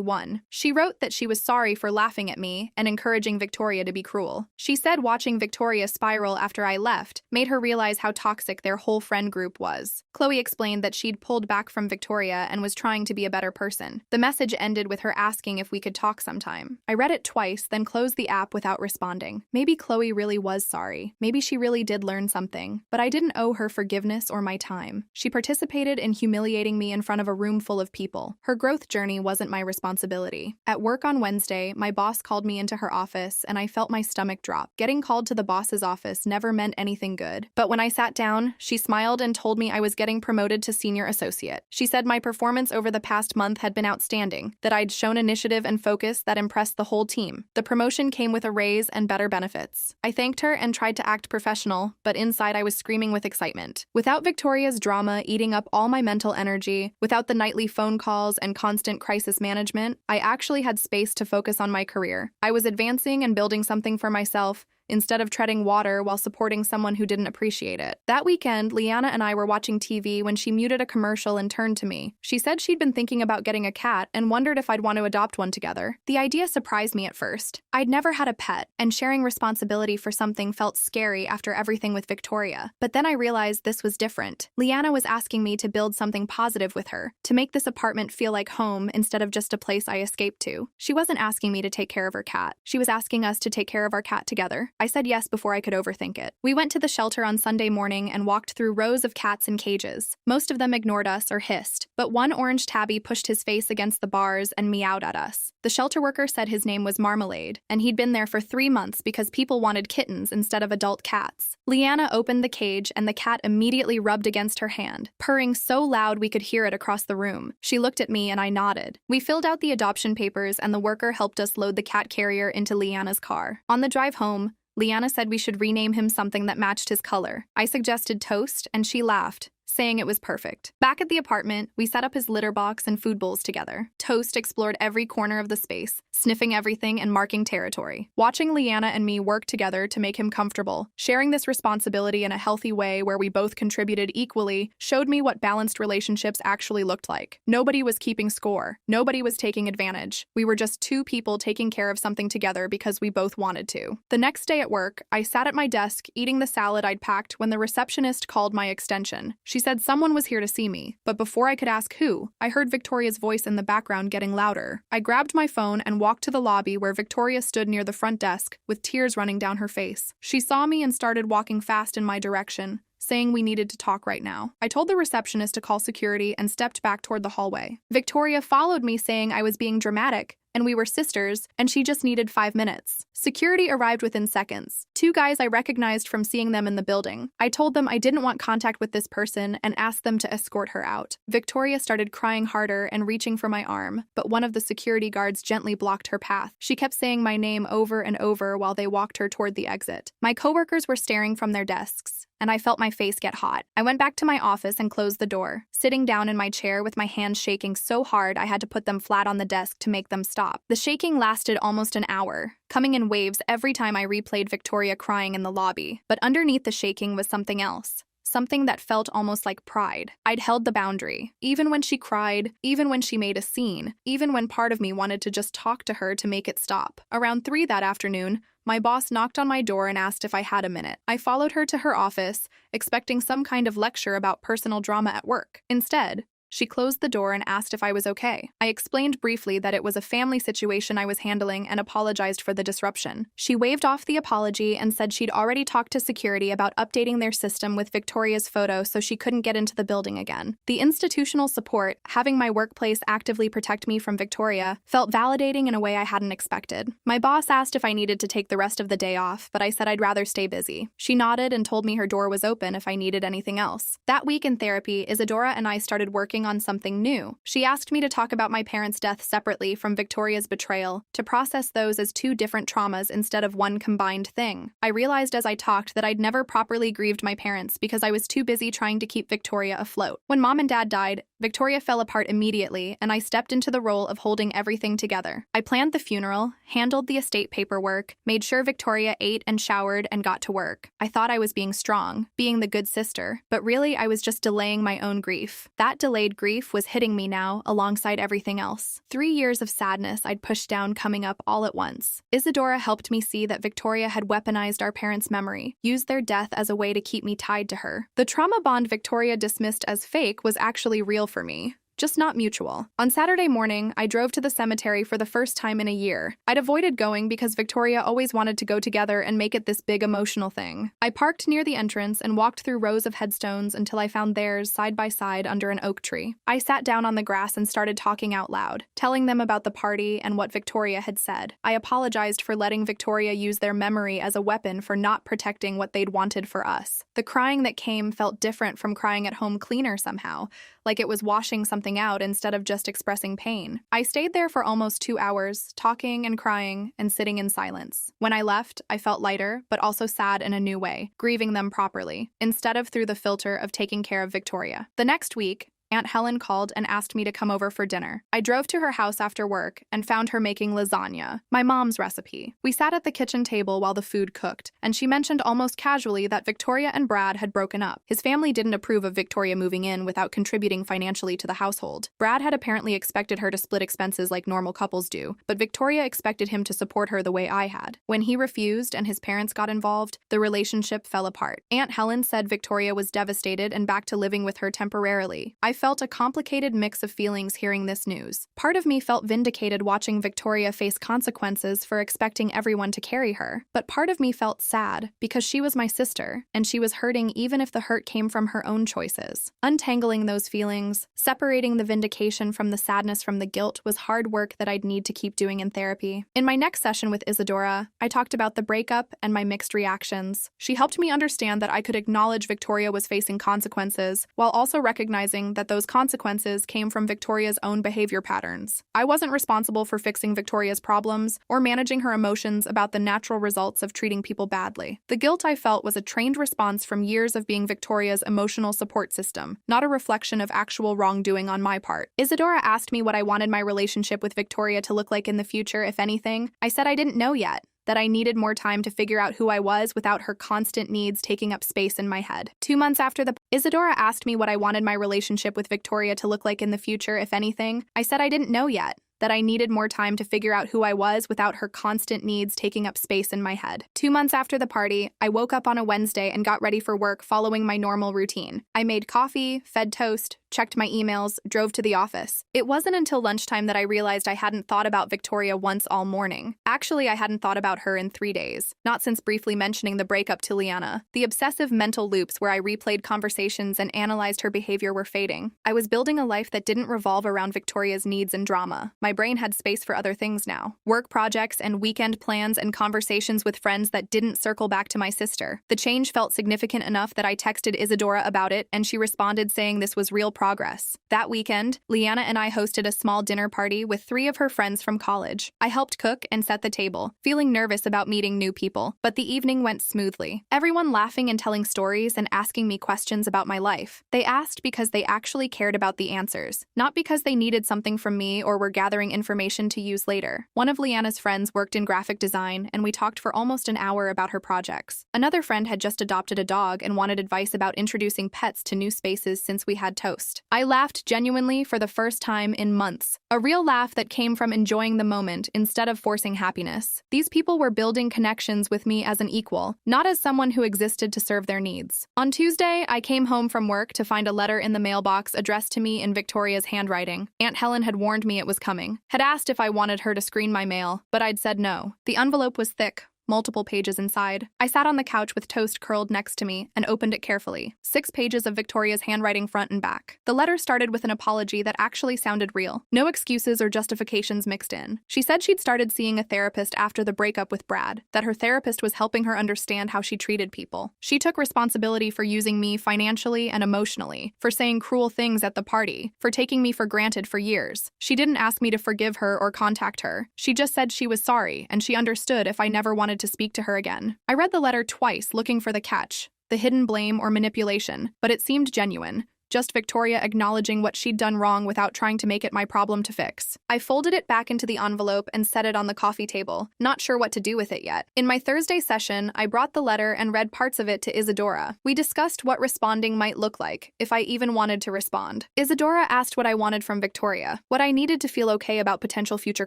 won. She wrote that she was sorry for laughing at me and encouraging Victoria to be cruel. She said watching Victoria spiral after I left made her realize how toxic their whole friend group was. Chloe explained that she'd pulled back from Victoria and was trying to be a better person. The message ended with her asking if we could talk sometime. I read it twice, then closed the app without responding. Maybe Chloe really was sorry. Maybe she really did learn something, but I didn't owe her forgiveness or my time. She participated in humiliating me in front of a room full of people. Her growth journey wasn't my responsibility. At work on Wednesday, my boss called me into her office and I felt my stomach drop. Getting called to the boss's office never meant anything good. But when I sat down, she smiled and told me I was getting promoted to senior associate. She said my performance over the past month had been outstanding, that I'd shown initiative and focus that impressed the whole team. The promotion came with a raise and better benefits. I thanked her and tried to act professional, but inside I was screaming with excitement. Without Victoria's drama eating up all my mental energy, without the nightly phone calls and constant crisis management, I actually had space to focus on my career. I was advancing and building something for myself, instead of treading water while supporting someone who didn't appreciate it. That weekend, Liana and I were watching TV when she muted a commercial and turned to me. She said she'd been thinking about getting a cat and wondered if I'd want to adopt one together. The idea surprised me at first. I'd never had a pet, and sharing responsibility for something felt scary after everything with Victoria. But then I realized this was different. Liana was asking me to build something positive with her, to make this apartment feel like home instead of just a place I escaped to. She wasn't asking me to take care of her cat. She was asking us to take care of our cat together. I said yes before I could overthink it. We went to the shelter on Sunday morning and walked through rows of cats in cages. Most of them ignored us or hissed, but one orange tabby pushed his face against the bars and meowed at us. The shelter worker said his name was Marmalade, and he'd been there for 3 months because people wanted kittens instead of adult cats. Liana opened the cage and the cat immediately rubbed against her hand, purring so loud we could hear it across the room. She looked at me and I nodded. We filled out the adoption papers and the worker helped us load the cat carrier into Liana's car. On the drive home, Liana said we should rename him something that matched his color. I suggested Toast, and she laughed, saying it was perfect. Back at the apartment, we set up his litter box and food bowls together. Toast explored every corner of the space, sniffing everything and marking territory. Watching Liana and me work together to make him comfortable, sharing this responsibility in a healthy way where we both contributed equally, showed me what balanced relationships actually looked like. Nobody was keeping score. Nobody was taking advantage. We were just two people taking care of something together because we both wanted to. The next day at work, I sat at my desk eating the salad I'd packed when the receptionist called my extension. She said someone was here to see me, but before I could ask who, I heard Victoria's voice in the background getting louder. I grabbed my phone and walked to the lobby where Victoria stood near the front desk, with tears running down her face. She saw me and started walking fast in my direction, saying we needed to talk right now. I told the receptionist to call security and stepped back toward the hallway. Victoria followed me saying I was being dramatic, and we were sisters, and she just needed 5 minutes. Security arrived within seconds. 2 guys I recognized from seeing them in the building. I told them I didn't want contact with this person and asked them to escort her out. Victoria started crying harder and reaching for my arm, but one of the security guards gently blocked her path. She kept saying my name over and over while they walked her toward the exit. My coworkers were staring from their desks, and I felt my face get hot. I went back to my office and closed the door, sitting down in my chair with my hands shaking so hard I had to put them flat on the desk to make them stop. The shaking lasted almost an hour, coming in waves every time I replayed Victoria crying in the lobby. But underneath the shaking was something else. something that felt almost like pride. I'd held the boundary, even when she cried, even when she made a scene, even when part of me wanted to just talk to her to make it stop. Around 3 that afternoon, my boss knocked on my door and asked if I had a minute. I followed her to her office, expecting some kind of lecture about personal drama at work. Instead, she closed the door and asked if I was okay. I explained briefly that it was a family situation I was handling and apologized for the disruption. She waved off the apology and said she'd already talked to security about updating their system with Victoria's photo so she couldn't get into the building again. The institutional support, having my workplace actively protect me from Victoria, felt validating in a way I hadn't expected. My boss asked if I needed to take the rest of the day off, but I said I'd rather stay busy. She nodded and told me her door was open if I needed anything else. That week in therapy, Isadora and I started working on something new. She asked me to talk about my parents' death separately from Victoria's betrayal, to process those as 2 different traumas instead of one combined thing. I realized as I talked that I'd never properly grieved my parents because I was too busy trying to keep Victoria afloat. When Mom and Dad died, Victoria fell apart immediately, and I stepped into the role of holding everything together. I planned the funeral, handled the estate paperwork, made sure Victoria ate and showered and got to work. I thought I was being strong, being the good sister, but really I was just delaying my own grief. That delayed grief was hitting me now, alongside everything else. 3 years of sadness I'd pushed down coming up all at once. Isadora helped me see that Victoria had weaponized our parents' memory, used their death as a way to keep me tied to her. The trauma bond Victoria dismissed as fake was actually real for me, just not mutual. On Saturday morning, I drove to the cemetery for the first time in a year. I'd avoided going because Victoria always wanted to go together and make it this big emotional thing. I parked near the entrance and walked through rows of headstones until I found theirs side by side under an oak tree. I sat down on the grass and started talking out loud, telling them about the party and what Victoria had said. I apologized for letting Victoria use their memory as a weapon for not protecting what they'd wanted for us. The crying that came felt different from crying at home cleaner somehow, like it was washing something out instead of just expressing pain. I stayed there for almost 2 hours, talking and crying and sitting in silence. When I left, I felt lighter, but also sad in a new way, grieving them properly, instead of through the filter of taking care of Victoria. The next week, Aunt Helen called and asked me to come over for dinner. I drove to her house after work and found her making lasagna, my mom's recipe. We sat at the kitchen table while the food cooked, and she mentioned almost casually that Victoria and Brad had broken up. His family didn't approve of Victoria moving in without contributing financially to the household. Brad had apparently expected her to split expenses like normal couples do, but Victoria expected him to support her the way I had. When he refused and his parents got involved, the relationship fell apart. Aunt Helen said Victoria was devastated and back to living with her temporarily. I felt a complicated mix of feelings hearing this news. Part of me felt vindicated watching Victoria face consequences for expecting everyone to carry her, but part of me felt sad because she was my sister, and she was hurting even if the hurt came from her own choices. Untangling those feelings, separating the vindication from the sadness from the guilt was hard work that I'd need to keep doing in therapy. In my next session with Isadora, I talked about the breakup and my mixed reactions. She helped me understand that I could acknowledge Victoria was facing consequences, while also recognizing that those consequences came from Victoria's own behavior patterns. I wasn't responsible for fixing Victoria's problems or managing her emotions about the natural results of treating people badly. The guilt I felt was a trained response from years of being Victoria's emotional support system, not a reflection of actual wrongdoing on my part. Isadora asked me what I wanted my relationship with Victoria to look like in the future, if anything. I said I didn't know yet, that I needed more time to figure out who I was without her constant needs taking up space in my head. 2 months after Isadora asked me what I wanted my relationship with Victoria to look like in the future, if anything. I said I didn't know yet, that I needed more time to figure out who I was without her constant needs taking up space in my head. 2 months after the party, I woke up on a Wednesday and got ready for work following my normal routine. I made coffee, fed toast, checked my emails, drove to the office. It wasn't until lunchtime that I realized I hadn't thought about Victoria once all morning. Actually, I hadn't thought about her in 3 days, not since briefly mentioning the breakup to Liana. The obsessive mental loops where I replayed conversations and analyzed her behavior were fading. I was building a life that didn't revolve around Victoria's needs and drama. My brain had space for other things now. Work projects and weekend plans and conversations with friends that didn't circle back to my sister. The change felt significant enough that I texted Isadora about it, and she responded saying this was real progress progress. That weekend, Leanna and I hosted a small dinner party with 3 of her friends from college. I helped cook and set the table, feeling nervous about meeting new people, but the evening went smoothly. Everyone laughing and telling stories and asking me questions about my life. They asked because they actually cared about the answers, not because they needed something from me or were gathering information to use later. One of Leanna's friends worked in graphic design, and we talked for almost an hour about her projects. Another friend had just adopted a dog and wanted advice about introducing pets to new spaces since we had toast. I laughed genuinely for the first time in months. A real laugh that came from enjoying the moment instead of forcing happiness. These people were building connections with me as an equal, not as someone who existed to serve their needs. On Tuesday, I came home from work to find a letter in the mailbox addressed to me in Victoria's handwriting. Aunt Helen had warned me it was coming, had asked if I wanted her to screen my mail, but I'd said no. The envelope was thick, multiple pages inside. I sat on the couch with toast curled next to me and opened it carefully. 6 pages of Victoria's handwriting front and back. The letter started with an apology that actually sounded real. No excuses or justifications mixed in. She said she'd started seeing a therapist after the breakup with Brad, that her therapist was helping her understand how she treated people. She took responsibility for using me financially and emotionally, for saying cruel things at the party, for taking me for granted for years. She didn't ask me to forgive her or contact her. She just said she was sorry, and she understood if I never wanted to speak to her again. I read the letter twice, looking for the catch, the hidden blame or manipulation, but it seemed genuine. Just Victoria acknowledging what she'd done wrong without trying to make it my problem to fix. I folded it back into the envelope and set it on the coffee table, not sure what to do with it yet. In my Thursday session, I brought the letter and read parts of it to Isadora. We discussed what responding might look like, if I even wanted to respond. Isadora asked what I wanted from Victoria, what I needed to feel okay about potential future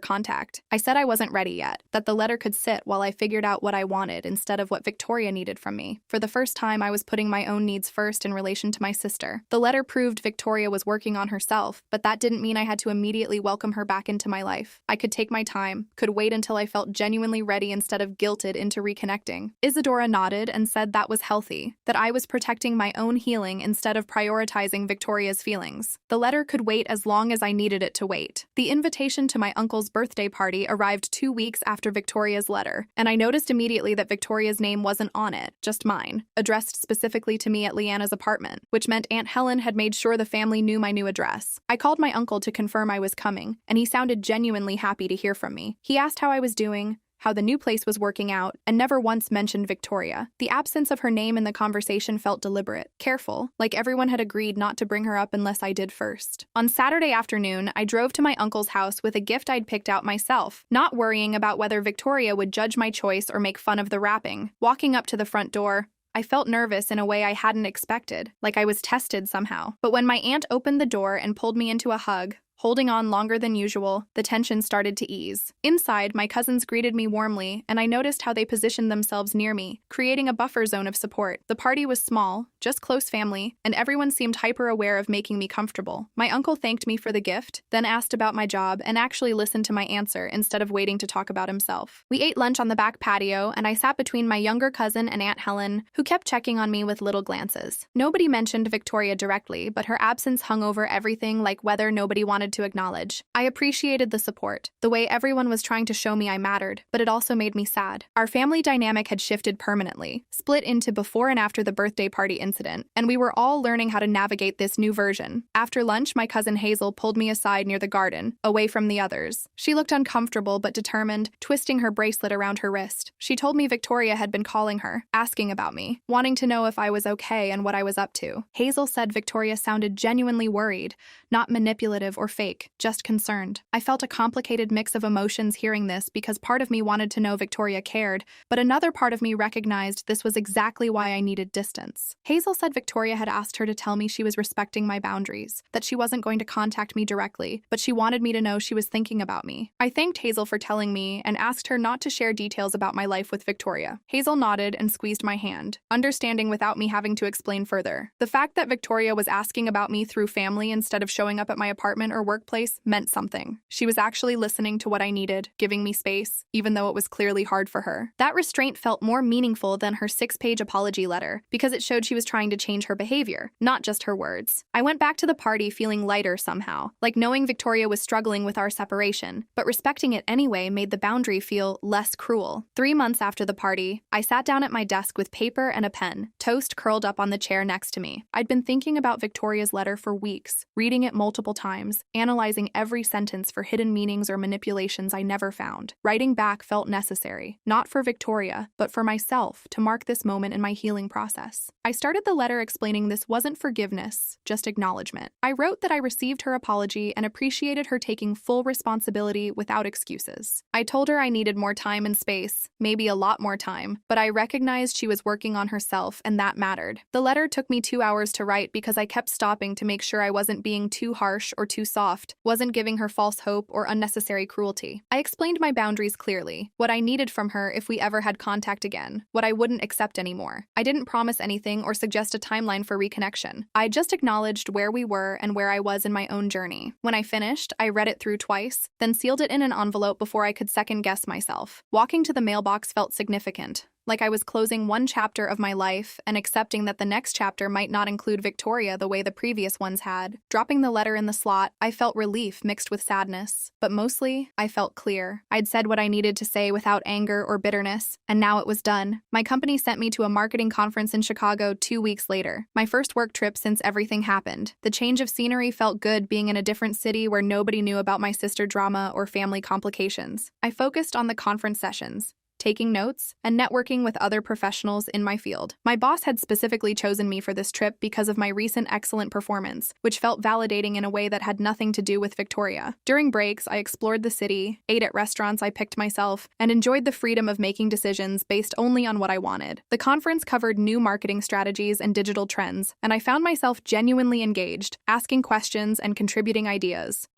contact. I said I wasn't ready yet, that the letter could sit while I figured out what I wanted instead of what Victoria needed from me. For the first time, I was putting my own needs first in relation to my sister. The letter proved Victoria was working on herself, but that didn't mean I had to immediately welcome her back into my life. I could take my time, could wait until I felt genuinely ready instead of guilted into reconnecting. Isadora nodded and said that was healthy, that I was protecting my own healing instead of prioritizing Victoria's feelings. The letter could wait as long as I needed it to wait. The invitation to my uncle's birthday party arrived 2 weeks after Victoria's letter, and I noticed immediately that Victoria's name wasn't on it, just mine, addressed specifically to me at Leanna's apartment, which meant Aunt Helen had made sure the family knew my new address. I called my uncle to confirm I was coming, and he sounded genuinely happy to hear from me. He asked how I was doing, how the new place was working out, and never once mentioned Victoria. The absence of her name in the conversation felt deliberate, careful, like everyone had agreed not to bring her up unless I did first. On Saturday afternoon, I drove to my uncle's house with a gift I'd picked out myself, not worrying about whether Victoria would judge my choice or make fun of the wrapping. Walking up to the front door, I felt nervous in a way I hadn't expected, like I was tested somehow. But when my aunt opened the door and pulled me into a hug, holding on longer than usual, the tension started to ease. Inside, my cousins greeted me warmly, and I noticed how they positioned themselves near me, creating a buffer zone of support. The party was small, just close family, and everyone seemed hyper-aware of making me comfortable. My uncle thanked me for the gift, then asked about my job, and actually listened to my answer instead of waiting to talk about himself. We ate lunch on the back patio, and I sat between my younger cousin and Aunt Helen, who kept checking on me with little glances. Nobody mentioned Victoria directly, but her absence hung over everything like weather nobody wanted to acknowledge. I appreciated the support, the way everyone was trying to show me I mattered, but it also made me sad. Our family dynamic had shifted permanently, split into before and after the birthday party incident, and we were all learning how to navigate this new version. After lunch, my cousin Hazel pulled me aside near the garden, away from the others. She looked uncomfortable but determined, twisting her bracelet around her wrist. She told me Victoria had been calling her, asking about me, wanting to know if I was okay and what I was up to. Hazel said Victoria sounded genuinely worried, not manipulative or fake, just concerned. I felt a complicated mix of emotions hearing this because part of me wanted to know Victoria cared, but another part of me recognized this was exactly why I needed distance. Hazel said Victoria had asked her to tell me she was respecting my boundaries, that she wasn't going to contact me directly, but she wanted me to know she was thinking about me. I thanked Hazel for telling me and asked her not to share details about my life with Victoria. Hazel nodded and squeezed my hand, understanding without me having to explain further. The fact that Victoria was asking about me through family instead of showing up at my apartment or workplace meant something. She was actually listening to what I needed, giving me space, even though it was clearly hard for her. That restraint felt more meaningful than her 6-page apology letter because it showed she was trying to change her behavior, not just her words. I went back to the party feeling lighter somehow, like knowing Victoria was struggling with our separation, but respecting it anyway made the boundary feel less cruel. 3 months after the party, I sat down at my desk with paper and a pen, Toast curled up on the chair next to me. I'd been thinking about Victoria's letter for weeks, reading it multiple times, analyzing every sentence for hidden meanings or manipulations I never found. Writing back felt necessary, not for Victoria, but for myself, to mark this moment in my healing process. I started the letter explaining this wasn't forgiveness, just acknowledgement. I wrote that I received her apology and appreciated her taking full responsibility without excuses. I told her I needed more time and space, maybe a lot more time, but I recognized she was working on herself and that mattered. The letter took me 2 hours to write because I kept stopping to make sure I wasn't being too harsh or too soft, wasn't giving her false hope or unnecessary cruelty. I explained my boundaries clearly, what I needed from her if we ever had contact again, what I wouldn't accept anymore. I didn't promise anything or suggest a timeline for reconnection. I just acknowledged where we were and where I was in my own journey. When I finished, I read it through twice, then sealed it in an envelope before I could second-guess myself. Walking to the mailbox felt significant, like I was closing one chapter of my life and accepting that the next chapter might not include Victoria the way the previous ones had. Dropping the letter in the slot, I felt relief mixed with sadness, but mostly, I felt clear. I'd said what I needed to say without anger or bitterness, and now it was done. My company sent me to a marketing conference in Chicago 2 weeks later, my first work trip since everything happened. The change of scenery felt good being in a different city where nobody knew about my sister drama or family complications. I focused on the conference sessions, taking notes, and networking with other professionals in my field. My boss had specifically chosen me for this trip because of my recent excellent performance, which felt validating in a way that had nothing to do with Victoria. During breaks, I explored the city, ate at restaurants I picked myself, and enjoyed the freedom of making decisions based only on what I wanted. The conference covered new marketing strategies and digital trends, and I found myself genuinely engaged, asking questions and contributing ideas.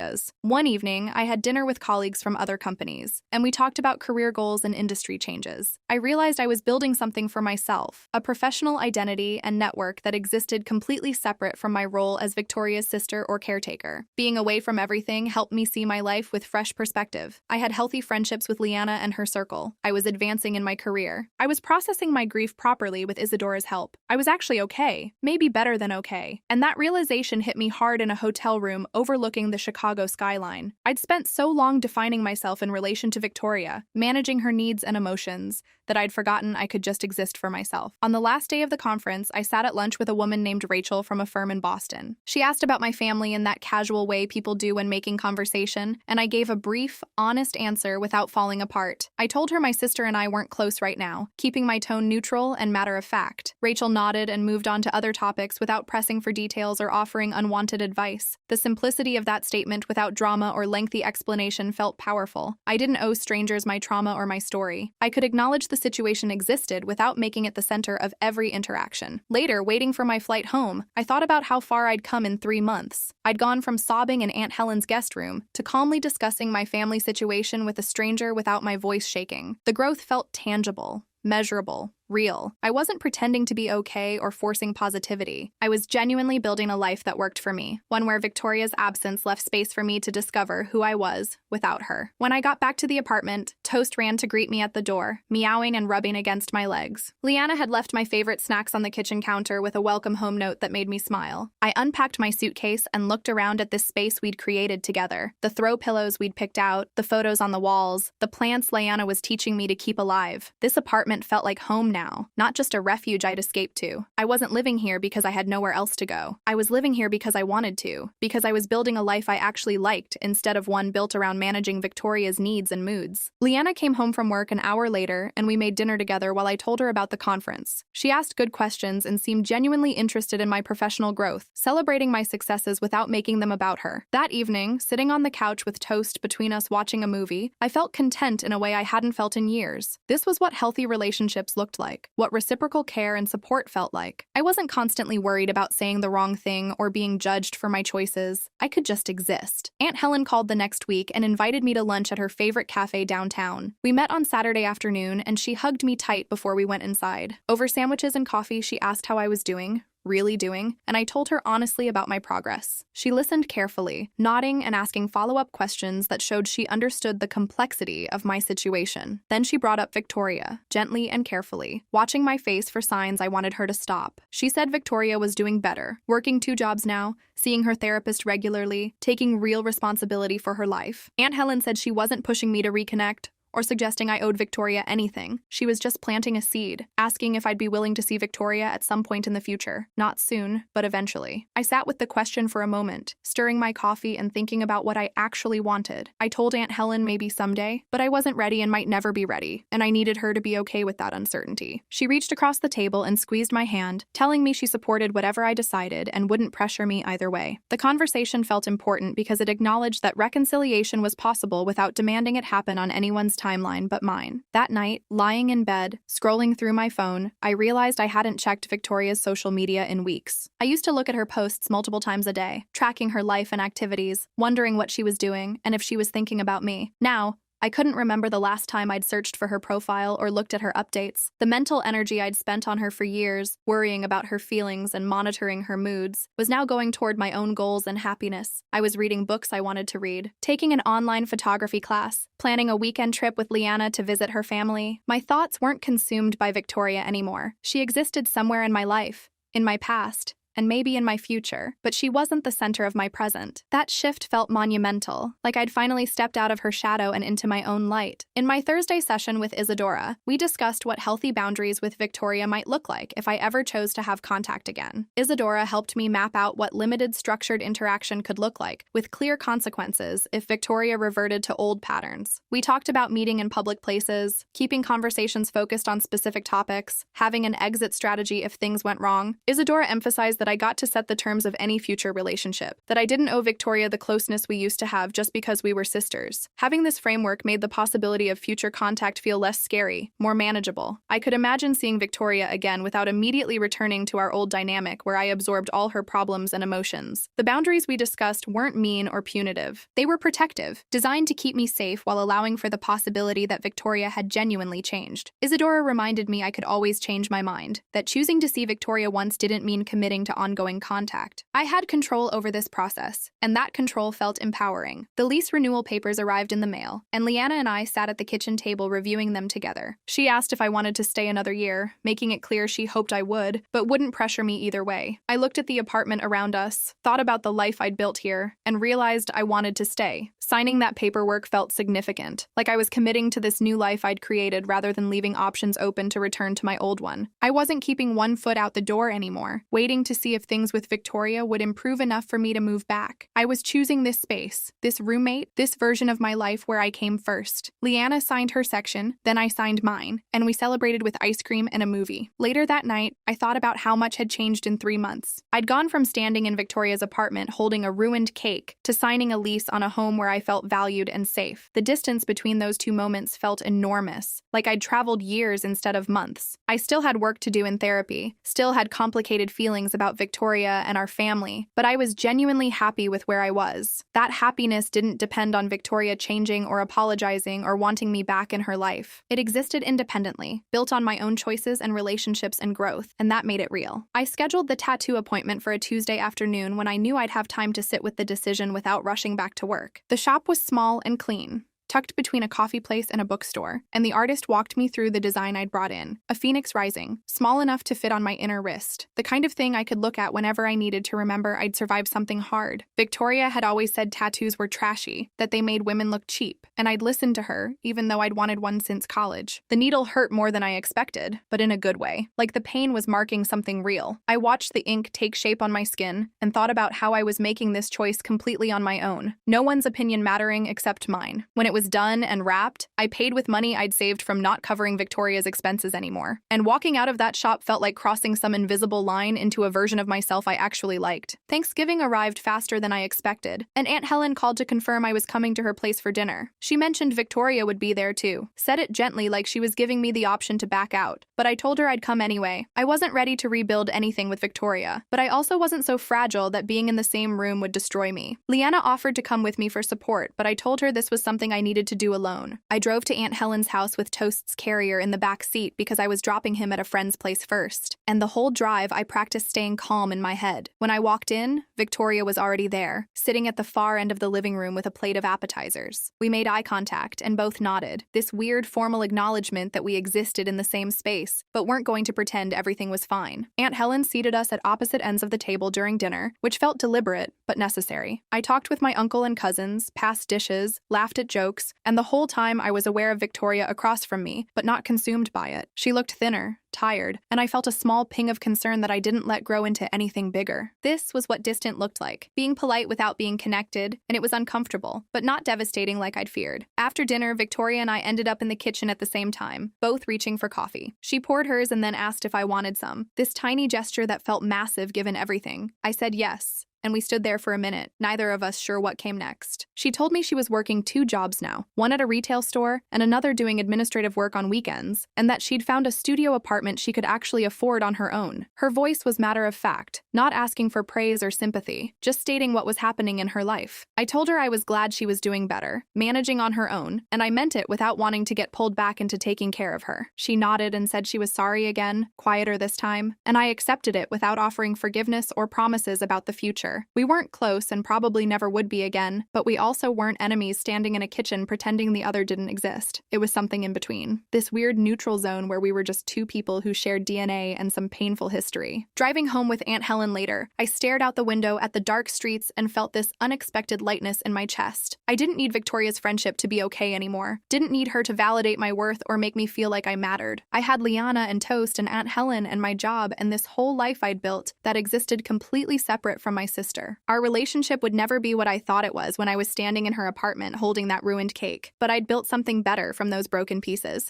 One evening, I had dinner with colleagues from other companies, and we talked about career goals and industry changes. I realized I was building something for myself, a professional identity and network that existed completely separate from my role as Victoria's sister or caretaker. Being away from everything helped me see my life with fresh perspective. I had healthy friendships with Liana and her circle. I was advancing in my career. I was processing my grief properly with Isadora's help. I was actually okay, maybe better than okay. And that realization hit me hard in a hotel room overlooking the Chicago skyline. I'd spent so long defining myself in relation to Victoria, managing her needs and emotions, that I'd forgotten I could just exist for myself. On the last day of the conference, I sat at lunch with a woman named Rachel from a firm in Boston. She asked about my family in that casual way people do when making conversation, and I gave a brief, honest answer without falling apart. I told her my sister and I weren't close right now, keeping my tone neutral and matter-of-fact. Rachel nodded and moved on to other topics without pressing for details or offering unwanted advice. The simplicity of that statement without drama or lengthy explanation felt powerful. I didn't owe strangers my trauma or my story. I could acknowledge the situation existed without making it the center of every interaction. Later, waiting for my flight home, I thought about how far I'd come in 3 months. I'd gone from sobbing in Aunt Helen's guest room to calmly discussing my family situation with a stranger without my voice shaking. The growth felt tangible, measurable, real. I wasn't pretending to be okay or forcing positivity. I was genuinely building a life that worked for me, one where Victoria's absence left space for me to discover who I was without her. When I got back to the apartment, Toast ran to greet me at the door, meowing and rubbing against my legs. Liana had left my favorite snacks on the kitchen counter with a welcome home note that made me smile. I unpacked my suitcase and looked around at this space we'd created together. The throw pillows we'd picked out, the photos on the walls, the plants Liana was teaching me to keep alive. This apartment felt like home now. Not just a refuge I'd escaped to. I wasn't living here because I had nowhere else to go. I was living here because I wanted to, because I was building a life I actually liked instead of one built around managing Victoria's needs and moods. Liana came home from work an hour later, and we made dinner together while I told her about the conference. She asked good questions and seemed genuinely interested in my professional growth, celebrating my successes without making them about her. That evening, sitting on the couch with Toast between us watching a movie, I felt content in a way I hadn't felt in years. This was what healthy relationships looked like. What reciprocal care and support felt like. I wasn't constantly worried about saying the wrong thing or being judged for my choices. I could just exist. Aunt Helen called the next week and invited me to lunch at her favorite cafe downtown. We met on Saturday afternoon, and she hugged me tight before we went inside. Over sandwiches and coffee, she asked how I was doing, really doing? And I told her honestly about my progress. She listened carefully, nodding and asking follow-up questions that showed she understood the complexity of my situation. Then she brought up Victoria, gently and carefully, watching my face for signs I wanted her to stop. She said Victoria was doing better, working 2 jobs now, seeing her therapist regularly, taking real responsibility for her life. Aunt Helen said she wasn't pushing me to reconnect or suggesting I owed Victoria anything. She was just planting a seed, asking if I'd be willing to see Victoria at some point in the future. Not soon, but eventually. I sat with the question for a moment, stirring my coffee and thinking about what I actually wanted. I told Aunt Helen maybe someday, but I wasn't ready and might never be ready, and I needed her to be okay with that uncertainty. She reached across the table and squeezed my hand, telling me she supported whatever I decided and wouldn't pressure me either way. The conversation felt important because it acknowledged that reconciliation was possible without demanding it happen on anyone's timeline but mine. That night, lying in bed, scrolling through my phone, I realized I hadn't checked Victoria's social media in weeks. I used to look at her posts multiple times a day, tracking her life and activities, wondering what she was doing and if she was thinking about me. Now, I couldn't remember the last time I'd searched for her profile or looked at her updates. The mental energy I'd spent on her for years, worrying about her feelings and monitoring her moods, was now going toward my own goals and happiness. I was reading books I wanted to read, taking an online photography class, planning a weekend trip with Leanna to visit her family. My thoughts weren't consumed by Victoria anymore. She existed somewhere in my life, in my past, and maybe in my future, but she wasn't the center of my present. That shift felt monumental, like I'd finally stepped out of her shadow and into my own light. In my Thursday session with Isadora, we discussed what healthy boundaries with Victoria might look like if I ever chose to have contact again. Isadora helped me map out what limited structured interaction could look like, with clear consequences if Victoria reverted to old patterns. We talked about meeting in public places, keeping conversations focused on specific topics, having an exit strategy if things went wrong. Isadora emphasized that I got to set the terms of any future relationship, that I didn't owe Victoria the closeness we used to have just because we were sisters. Having this framework made the possibility of future contact feel less scary, more manageable. I could imagine seeing Victoria again without immediately returning to our old dynamic where I absorbed all her problems and emotions. The boundaries we discussed weren't mean or punitive. They were protective, designed to keep me safe while allowing for the possibility that Victoria had genuinely changed. Isadora reminded me I could always change my mind, that choosing to see Victoria once didn't mean committing to ongoing contact. I had control over this process, and that control felt empowering. The lease renewal papers arrived in the mail, and Leanna and I sat at the kitchen table reviewing them together. She asked if I wanted to stay another year, making it clear she hoped I would, but wouldn't pressure me either way. I looked at the apartment around us, thought about the life I'd built here, and realized I wanted to stay. Signing that paperwork felt significant, like I was committing to this new life I'd created rather than leaving options open to return to my old one. I wasn't keeping one foot out the door anymore, waiting to see if things with Victoria would improve enough for me to move back. I was choosing this space, this roommate, this version of my life where I came first. Leanna signed her section, then I signed mine, and we celebrated with ice cream and a movie. Later that night, I thought about how much had changed in 3 months. I'd gone from standing in Victoria's apartment holding a ruined cake to signing a lease on a home where I felt valued and safe. The distance between those 2 moments felt enormous, like I'd traveled years instead of months. I still had work to do in therapy, still had complicated feelings about Victoria and our family, but I was genuinely happy with where I was. That happiness didn't depend on Victoria changing or apologizing or wanting me back in her life. It existed independently, built on my own choices and relationships and growth, and that made it real. I scheduled the tattoo appointment for a Tuesday afternoon when I knew I'd have time to sit with the decision without rushing back to work. The shop was small and clean, tucked between a coffee place and a bookstore, and the artist walked me through the design I'd brought in, a phoenix rising, small enough to fit on my inner wrist, the kind of thing I could look at whenever I needed to remember I'd survived something hard. Victoria had always said tattoos were trashy, that they made women look cheap, and I'd listened to her, even though I'd wanted one since college. The needle hurt more than I expected, but in a good way, like the pain was marking something real. I watched the ink take shape on my skin and thought about how I was making this choice completely on my own, no one's opinion mattering except mine. When it was done and wrapped, I paid with money I'd saved from not covering Victoria's expenses anymore. And walking out of that shop felt like crossing some invisible line into a version of myself I actually liked. Thanksgiving arrived faster than I expected, and Aunt Helen called to confirm I was coming to her place for dinner. She mentioned Victoria would be there too, said it gently like she was giving me the option to back out, but I told her I'd come anyway. I wasn't ready to rebuild anything with Victoria, but I also wasn't so fragile that being in the same room would destroy me. Leanna offered to come with me for support, but I told her this was something I needed needed to do alone. I drove to Aunt Helen's house with Toast's carrier in the back seat because I was dropping him at a friend's place first. And the whole drive, I practiced staying calm in my head. When I walked in, Victoria was already there, sitting at the far end of the living room with a plate of appetizers. We made eye contact and both nodded, this weird formal acknowledgement that we existed in the same space, but weren't going to pretend everything was fine. Aunt Helen seated us at opposite ends of the table during dinner, which felt deliberate, but necessary. I talked with my uncle and cousins, passed dishes, laughed at jokes, and the whole time I was aware of Victoria across from me, but not consumed by it. She looked thinner, tired, and I felt a small ping of concern that I didn't let grow into anything bigger. This was what distant looked like, being polite without being connected, and it was uncomfortable, but not devastating like I'd feared. After dinner, Victoria and I ended up in the kitchen at the same time, both reaching for coffee. She poured hers and then asked if I wanted some, this tiny gesture that felt massive given everything. I said yes, and we stood there for a minute, neither of us sure what came next. She told me she was working 2 jobs now, one at a retail store and another doing administrative work on weekends, and that she'd found a studio apartment she could actually afford on her own. Her voice was matter of fact, not asking for praise or sympathy, just stating what was happening in her life. I told her I was glad she was doing better, managing on her own, and I meant it without wanting to get pulled back into taking care of her. She nodded and said she was sorry again, quieter this time, and I accepted it without offering forgiveness or promises about the future. We weren't close and probably never would be again, but we also weren't enemies standing in a kitchen pretending the other didn't exist. It was something in between. This weird neutral zone where we were just 2 people who shared DNA and some painful history. Driving home with Aunt Helen later, I stared out the window at the dark streets and felt this unexpected lightness in my chest. I didn't need Victoria's friendship to be okay anymore. Didn't need her to validate my worth or make me feel like I mattered. I had Liana and Toast and Aunt Helen and my job and this whole life I'd built that existed completely separate from my sister. Our relationship would never be what I thought it was when I was standing in her apartment holding that ruined cake, but I'd built something better from those broken pieces.